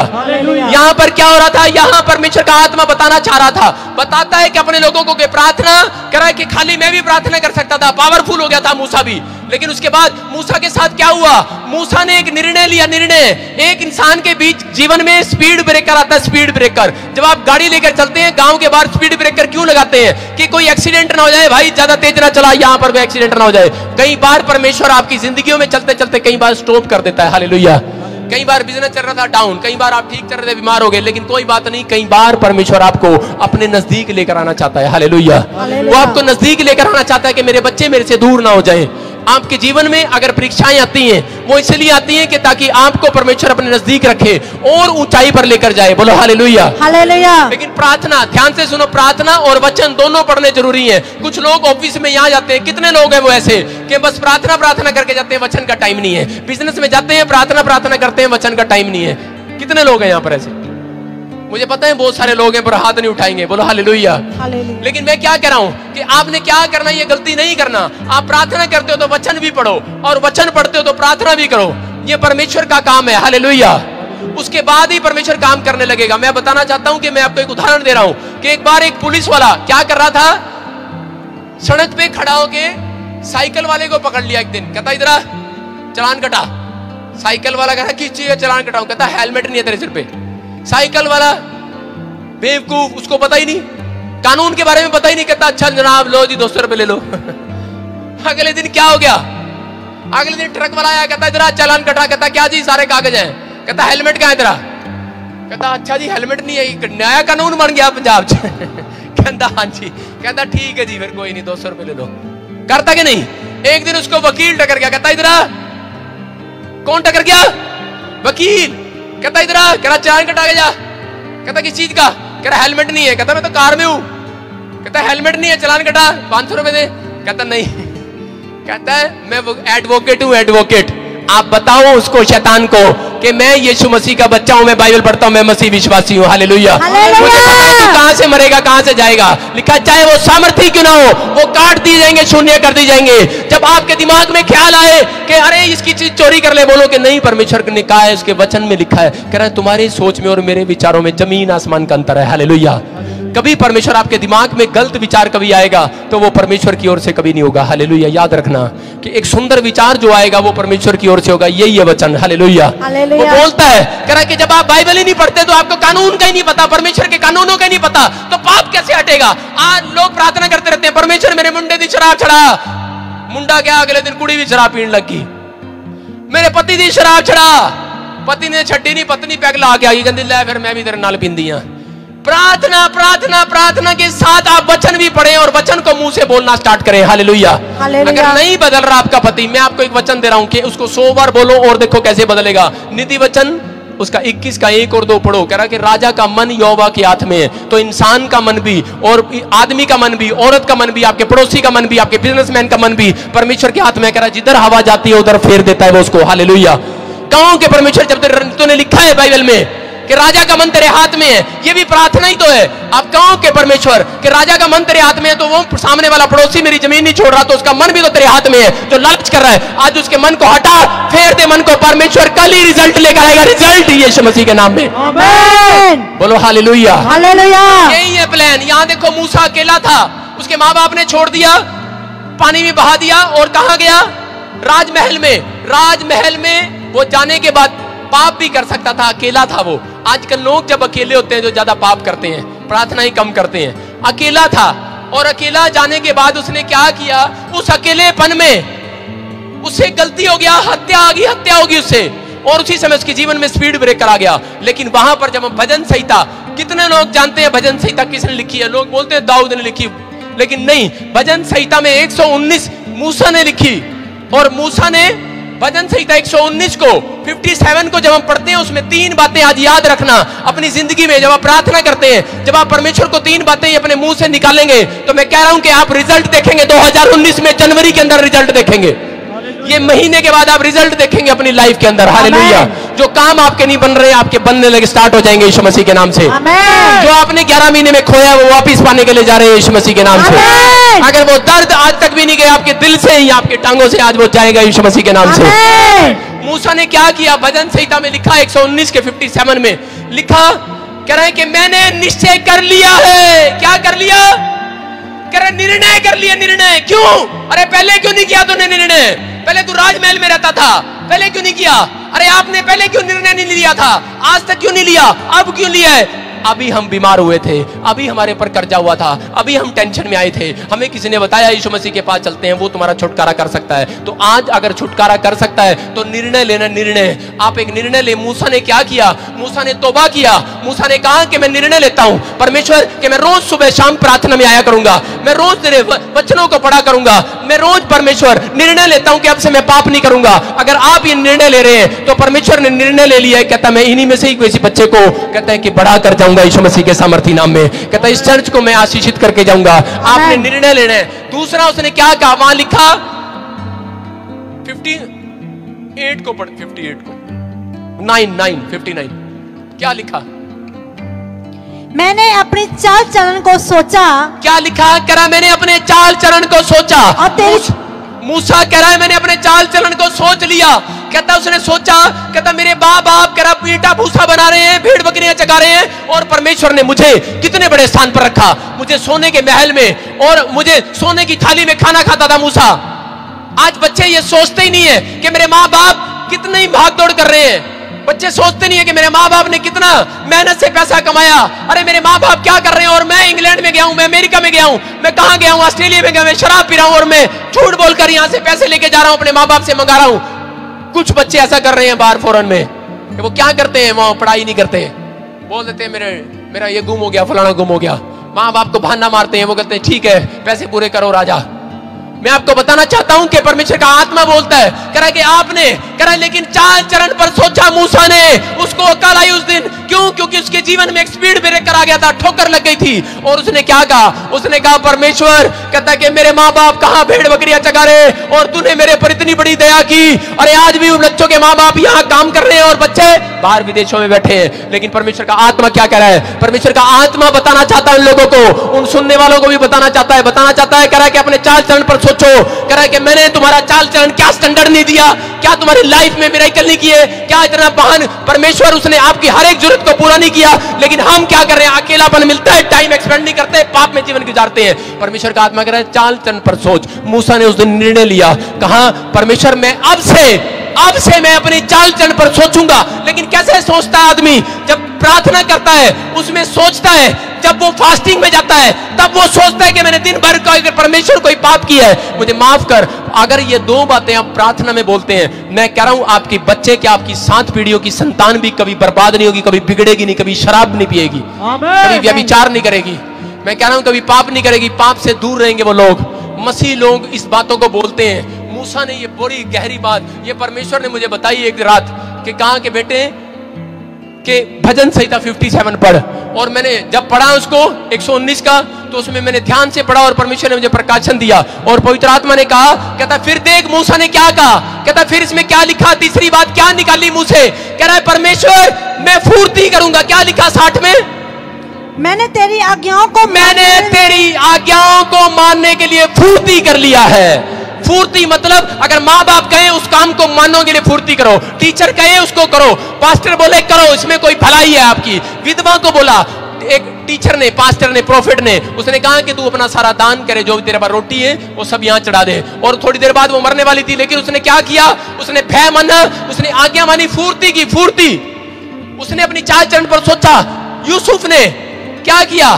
यहाँ पर क्या हो रहा था? यहाँ परमेश्वर का आत्मा बताना चाह रहा था, बताता है कि अपने लोगों को प्रार्थना करा कि खाली मैं भी प्रार्थना कर सकता था, पावरफुल हो गया था मूसा भी। लेकिन उसके बाद मूसा के साथ क्या हुआ? मूसा ने एक निर्णय लिया। निर्णय, एक इंसान के बीच जीवन में स्पीड ब्रेकर आता है। स्पीड ब्रेकर, जब आप गाड़ी लेकर चलते हैं गांव के बाहर स्पीड ब्रेकर क्यों लगाते हैं? कि कोई एक्सीडेंट ना हो जाए, भाई ज्यादा तेज ना चला, यहां पर कोई एक्सीडेंट ना हो जाए। कई बार परमेश्वर आपकी जिंदगियों में चलते चलते कई बार स्टॉप कर देता है। हालेलुया। कई बार बिजनेस चल रहा था डाउन, कई बार आप ठीक चल रहे थे, बीमार हो गए, लेकिन कोई बात नहीं, कई बार परमेश्वर आपको अपने नजदीक लेकर आना चाहता है। हालेलुया। वो आपको नजदीक लेकर आना चाहता है कि मेरे बच्चे मेरे से दूर ना हो जाएं। आपके जीवन में अगर परीक्षाएं आती हैं, वो इसलिए आती हैं कि ताकि आपको परमेश्वर अपने नजदीक रखे और ऊंचाई पर लेकर जाए। बोलो हालेलुया, हालेलुया। लेकिन प्रार्थना, ध्यान से सुनो, प्रार्थना और वचन दोनों पढ़ने जरूरी हैं। कुछ लोग ऑफिस में यहाँ जाते हैं, कितने लोग हैं वो ऐसे कि बस प्रार्थना प्रार्थना करके जाते हैं, वचन का टाइम नहीं है। बिजनेस में जाते हैं, प्रार्थना प्रार्थना करते हैं, वचन का टाइम नहीं है। कितने लोग हैं यहाँ पर ऐसे? मुझे पता है बहुत सारे लोग हैं पर हाथ नहीं उठाएंगे। बोलो हालेलुया। लेकिन मैं क्या कह रहा हूं कि आपने क्या करना, ये गलती नहीं करना। आप प्रार्थना करते हो तो वचन भी पढ़ो, और वचन पढ़ते हो तो प्रार्थना भी करो। ये परमेश्वर का काम है। हालेलुया। उसके बाद ही परमेश्वर काम करने लगेगा। मैं बताना चाहता हूं कि मैं आपको एक उदाहरण दे रहा हूं कि एक बार एक पुलिस वाला क्या कर रहा था, सड़क पे खड़ा होके साइकिल वाले को पकड़ लिया एक दिन। कहता इधर चालान कटा। साइकिल वाला कहता किस चीज का चालान कटाऊं? कहता हेलमेट नहीं है तेरे सिर पे। साइकिल वाला बेवकूफ, उसको पता ही नहीं, कानून के बारे में पता ही नहीं। कहता अच्छा जनाब लो जी 200 रुपए ले लो। अगले दिन क्या हो गया? अगले दिन ट्रक वाला आया, कहता इधर चालान कटा। कहता क्या जी? सारे कागज हैं। कहता हेलमेट कहाँ है तेरा? कहता अच्छा जी हेलमेट नहीं है, नया कानून बन गया पंजाब च। कहता हाँ जी। कहता ठीक है जी, फिर कोई नहीं 200 रुपए ले लो। करता कि नहीं? एक दिन उसको वकील टकर गया। कहता इधर कौन टकर गया? वकील। कहता इधर कहता चालान कटा के जा। कहता किस चीज का? कह रहा हेलमेट नहीं है। कहता मैं तो कार में हूं। कहता हेलमेट नहीं है, चालान कटा, 500 रुपए दे। कहता नहीं। कहता है मैं एडवोकेट हूं, एडवोकेट। आप बताओ उसको, शैतान को, कि मैं यीशु मसीह का बच्चा हूं, मैं बाइबल पढ़ता हूं, मैं मसीह विश्वासी हूं। हालेलुया। मुझे पता है तू कहां से मरेगा, कहां से जाएगा। लिखा चाहे वो सामर्थी क्यों ना हो, वो काट दिए जाएंगे, शून्य कर दी जाएंगे। जब आपके दिमाग में ख्याल आए कि अरे इसकी चीज चोरी कर ले, बोलो कि नहीं, परमेश्वर ने कहा है, उसके वचन में लिखा है। कह रहा है तुम्हारी सोच में और मेरे विचारों में जमीन आसमान का अंतर है। हालेलुया। कभी परमेश्वर आपके दिमाग में गलत विचार कभी आएगा तो वो परमेश्वर की ओर से कभी नहीं होगा। हालेलुया। याद रखना कि एक सुंदर विचार जो आएगा वो परमेश्वर की ओर से होगा। यही है वचन। हालेलुया। वो बोलता है, कह रहा कि जब आप बाइबल ही नहीं पढ़ते तो आपको कानून का ही नहीं पता, परमेश्वर के कानूनों का ही नहीं पता, तो पाप कैसे हटेगा? आज लोग प्रार्थना करते रहते हैं, परमेश्वर मेरे मुंडे दी शराब छड़ा। मुंडा क्या, अगले दिन कुड़ी भी शराब पीने लगी। मेरे पति दी शराब छड़ा, पति ने छड्डी नहीं, पत्नी पैग ला के आई, कहती ले फिर मैं भी तेरे नाल पींदी हां। प्रार्थना प्रार्थना प्रार्थना के साथ आप वचन भी पढ़ें और वचन को मुंह से बोलना स्टार्ट करें। हालेलुया। अगर नहीं बदल रहा आपका पति, मैं आपको एक वचन दे रहा हूं कि उसको 100 बार बोलो और देखो कैसे बदलेगा। नीति वचन उसका 21 का 1 और 2 पढ़ो। कह रहा कि राजा का मन यहोवा के हाथ में है। तो इंसान का मन भी, और आदमी का मन भी, औरत का मन भी, आपके पड़ोसी का मन भी, आपके बिजनेसमैन का मन भी परमेश्वर के हाथ में। कह रहा जिधर हवा जाती है उधर फेर देता है वो उसको। हालेलुया। कहो कि परमेश्वर, जब तूने लिखा है बाइबल में कि राजा का मन तेरे हाथ में है, ये भी प्रार्थना ही तो है। आप कहो कि परमेश्वर कि राजा का मन तेरे हाथ में है, तो वो सामने वाला पड़ोसी मेरी जमीन नहीं छोड़ रहा, तो उसका मन भी तो तेरे हाथ में है जो लालच कर रहा है। आज उसके मन को हटा, फेर दे मन को। परमेश्वर कल ही रिजल्ट लेकर आएगा, रिजल्ट यीशु मसीह के नाम में। आमीन। बोलो हालेलुया। हालेलुया। यही है प्लान। यहां देखो, मूसा अकेला था, उसके माँ बाप ने छोड़ दिया, पानी में बहा दिया, और कहां गया? राजमहल में। राजमहल में वो जाने के बाद पाप भी कर सकता था, अकेला था वो। आजकल लोग जब अकेले होते हैं जो ज्यादा पाप करते हैं, प्रार्थना ही कम करते हैं। अकेला था, और अकेला जाने के बाद उसने क्या किया? उस अकेलेपन में उससे गलती हो गया, हत्या आ गई, हत्या होगी उससे, और उसी समय उसके जीवन में स्पीड ब्रेकर आ गया। लेकिन वहां पर जब हम भजन संहिता, कितने लोग जानते हैं भजन संहिता किसने लिखी है? लोग बोलते हैं दाऊद ने लिखी, लेकिन नहीं। भजन संहिता में 119 मूसा ने लिखी, और मूसा ने भजन संहिता 119 को 57 को जब हम पढ़ते हैं, उसमें 3 बातें आज याद रखना अपनी जिंदगी में। जब आप प्रार्थना करते हैं, जब आप परमेश्वर को 3 बातें अपने मुंह से निकालेंगे, तो मैं कह रहा हूं कि आप रिजल्ट देखेंगे 2019 में, जनवरी के अंदर रिजल्ट देखेंगे। ये महीने के बाद आप रिजल्ट देखेंगे अपनी लाइफ के अंदर। हालेलुया। जो काम आपके नहीं बन रहे, आपके बनने लगे, स्टार्ट हो जाएंगे यीशु मसीह के नाम से। जो आपने 11 महीने में खोया, वो वापस पाने के लिए जा रहे हैं यीशु मसीह के नाम से। अगर वो दर्द आज तक भी नहीं गया आपके दिल से या आपके टांगों से, आज वो जाएगा यीशु मसीह के नाम से। मूसा ने क्या किया? भजन संहिता में लिखा 119 के 57 में लिखा, कह रहे हैं कि मैंने निश्चय कर लिया है। क्या कर लिया? कह रहे निर्णय कर लिया। निर्णय क्यों? अरे पहले क्यों नहीं किया तूने निर्णय? पहले तू राजमहल में रहता था, पहले क्यों नहीं किया? अरे आपने पहले क्यों निर्णय नहीं लिया था? आज तक क्यों नहीं लिया? अब क्यों लिया है? अभी हम बीमार हुए थे, अभी हमारे पर कर्जा हुआ था, अभी हम टेंशन में आए थे, हमें किसी ने बताया यीशु मसीह के पास चलते हैं, वो तुम्हारा छुटकारा कर सकता है। तो आज अगर छुटकारा कर सकता है तो निर्णय लेना। निर्णय, आप एक निर्णय ले। मूसा ने क्या किया? मूसा ने तौबा किया। मूसा ने कहा कि मैं निर्णय लेता हूं परमेश्वर कि मैं रोज सुबह शाम प्रार्थना में आया करूंगा, मैं रोज तेरे वचनों को पढ़ा करूंगा, मैं रोज परमेश्वर निर्णय लेता हूं कि अब से मैं पाप नहीं करूंगा। अगर आप ये निर्णय ले रहे हैं तो परमेश्वर ने निर्णय ले लिया है। कहता मैं इन्हीं में से ही किसी बच्चे को कहता है कि बढ़ा कर जाऊंगा यीशु मसीह के सामर्थी नाम में। कहता इस चर्च को मैं आशीषित करके जाऊंगा। आपने निर्णय लेना है। दूसरा उसने क्या कहा? वहां लिखा 58 को पढ़, 58 को 59 क्या लिखा? मैंने अपने चाल चलन को सोचा। क्या लिखा? करा मैंने अपने चाल चलन को सोचा। मूसा कह रहा है मैंने अपने चाल चलन को सोच लिया। कहता उसने सोचा, कहता मेरे बाप कह रहा पीटा भूसा बना रहे हैं, भेड़ बकरियां चगा रहे हैं, और परमेश्वर ने मुझे कितने बड़े स्थान पर रखा, मुझे सोने के महल में, और मुझे सोने की थाली में खाना खाता था मूसा। आज बच्चे ये सोचते ही नहीं है कि मेरे माँ बाप कितनी ही भाग दौड़ कर रहे हैं। बच्चे सोचते नहीं है कि मेरे माँ बाप ने कितना मेहनत से पैसा कमाया। अरे मेरे माँ बाप क्या कर रहे हैं, और मैं इंग्लैंड में गया हूं, मैं अमेरिका में गया हूं, मैं कहां गया हूं, ऑस्ट्रेलिया में गया, मैं शराब पी रहा हूं, और मैं झूठ बोलकर यहां से पैसे लेके जा रहा हूं, अपने माँ बाप से मंगा रहा हूं। कुछ बच्चे ऐसा कर रहे हैं बाहर फॉरेन में। वो क्या करते हैं? वहां पढ़ाई नहीं करते, बोल देते हैं मेरा ये गुम हो गया, फलाना गुम हो गया। माँ बाप को बहाना मारते हैं। वो कहते हैं ठीक है पैसे पूरे करो राजा। मैं आपको बताना चाहता हूं कि परमेश्वर का आत्मा बोलता है, कह रहा है कि आपने कह रहा है लेकिन चाल चरण पर सोचा मूसा ने, उसको अकल आई उस दिन। क्यों? क्योंकि उसके जीवन में एक स्पीड ब्रेकर आ गया था, ठोकर लग गई थी। और उसने क्या कहा? उसने कहा परमेश्वर कहता है कि मेरे माँ बाप कहां भेड़ बकरियां चगा रहे, और तूने मेरे पर इतनी बड़ी दया की। अरे आज भी उन बच्चों के माँ बाप यहाँ काम कर रहे हैं और बच्चे बाहर विदेशों में बैठे हैं। लेकिन परमेश्वर का आत्मा क्या कह रहा है? परमेश्वर का आत्मा बताना चाहता है उन लोगों को, उन सुनने वालों को भी बताना चाहता है, कह रहा है कि अपने चाल चरण पर सोचो। कह रहा है कि मैंने तुम्हारा चाल चलन क्या स्टैंडर्ड नहीं दिया, क्या तुम्हारी लाइफ में मिरेकल नहीं किए, क्या इतना बहन परमेश्वर उसने आपकी हर एक जरूरत को पूरा नहीं किया। लेकिन हम क्या कर रहे हैं? अकेलापन मिलता है, टाइम एक्सपेंड नहीं करते, पाप में जीवन गुजारते हैं। परमेश्वर का आत्मा कह रहा है चाल चलन पर सोच। मूसा ने उस दिन निर्णय लिया, कहा परमेश्वर मैं अब से मैं अपनी चाल चलन पर सोचूंगा। लेकिन कैसे सोचता है आदमी? जब प्रार्थना करता है उसमें सोचता है, जब वो फास्टिंग में जाता है तब वो सोचता है कि मैंने दिन भर का परमेश्वर कोई पाप किया है, मुझे माफ कर। अगर ये 2 बातें आप प्रार्थना में बोलते हैं, मैं कह रहा हूं आपकी बच्चे क्या आपकी 7 पीढ़ियों की संतान भी कभी बर्बाद नहीं होगी, कभी बिगड़ेगी नहीं, कभी शराब नहीं पिएगी, कभी व्यभिचार नहीं करेगी। मैं कह रहा हूं कभी पाप नहीं करेगी, पाप से दूर रहेंगे वो लोग। मसीह लोग इस बातों को बोलते हैं। मूसा ने ये बड़ी गहरी बात ये परमेश्वर ने मुझे बताई एक रात कि कहा कि बेटे कि भजन संहिता 57 पढ़। और मैंने जब पढ़ा उसको 119 का, तो उसमें मैंने ध्यान से पढ़ा और परमेश्वर ने मुझे प्रकाशन दिया। और पवित्र आत्मा ने कहा, कहता फिर देख मूसा ने क्या कहा, कहता फिर इसमें क्या लिखा, तीसरी बात क्या निकाली मुंह से, कह रहा है परमेश्वर मैं फुर्ती करूंगा। क्या लिखा 60 में, मैंने तेरी आज्ञाओं को मानने के लिए फुर्ती कर लिया है। फुर्ती मतलब अगर माँ बाप कहे उस काम को मानने के लिए फुर्ती करो, टीचर कहे उसको करो, पास्टर बोले करो, इसमें कोई भलाई है आपकी। विधवा को बोला, एक टीचर ने, पास्टर ने, प्रोफेट ने, उसने कहा कि तू अपना सारा दान करे, जो भी तेरे पास रोटी है वो सब यहाँ चढ़ा दे। और थोड़ी देर बाद वो मरने वाली थी, लेकिन उसने क्या किया, उसने भय माना, उसने आज्ञा मानी, फुर्ती की, फुर्ती। उसने अपनी चाल चरण पर सोचा। यूसुफ ने क्या किया,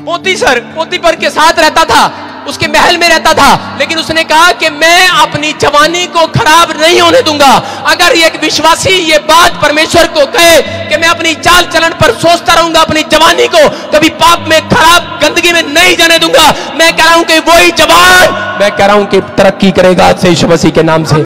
पोतीफर के साथ रहता था, उसके महल में रहता था, लेकिन उसने कहा कि मैं अपनी जवानी को खराब नहीं होने दूंगा। अगर एक विश्वासी ये बात परमेश्वर को कहे कि मैं अपनी चाल चलन पर सोचता रहूंगा, अपनी जवानी को कभी पाप में, खराब गंदगी में नहीं जाने दूंगा, मैं कह रहा हूं कि वही जवान, मैं कह रहा हूं कि तरक्की करेगा आज से यीशु मसीह के नाम से।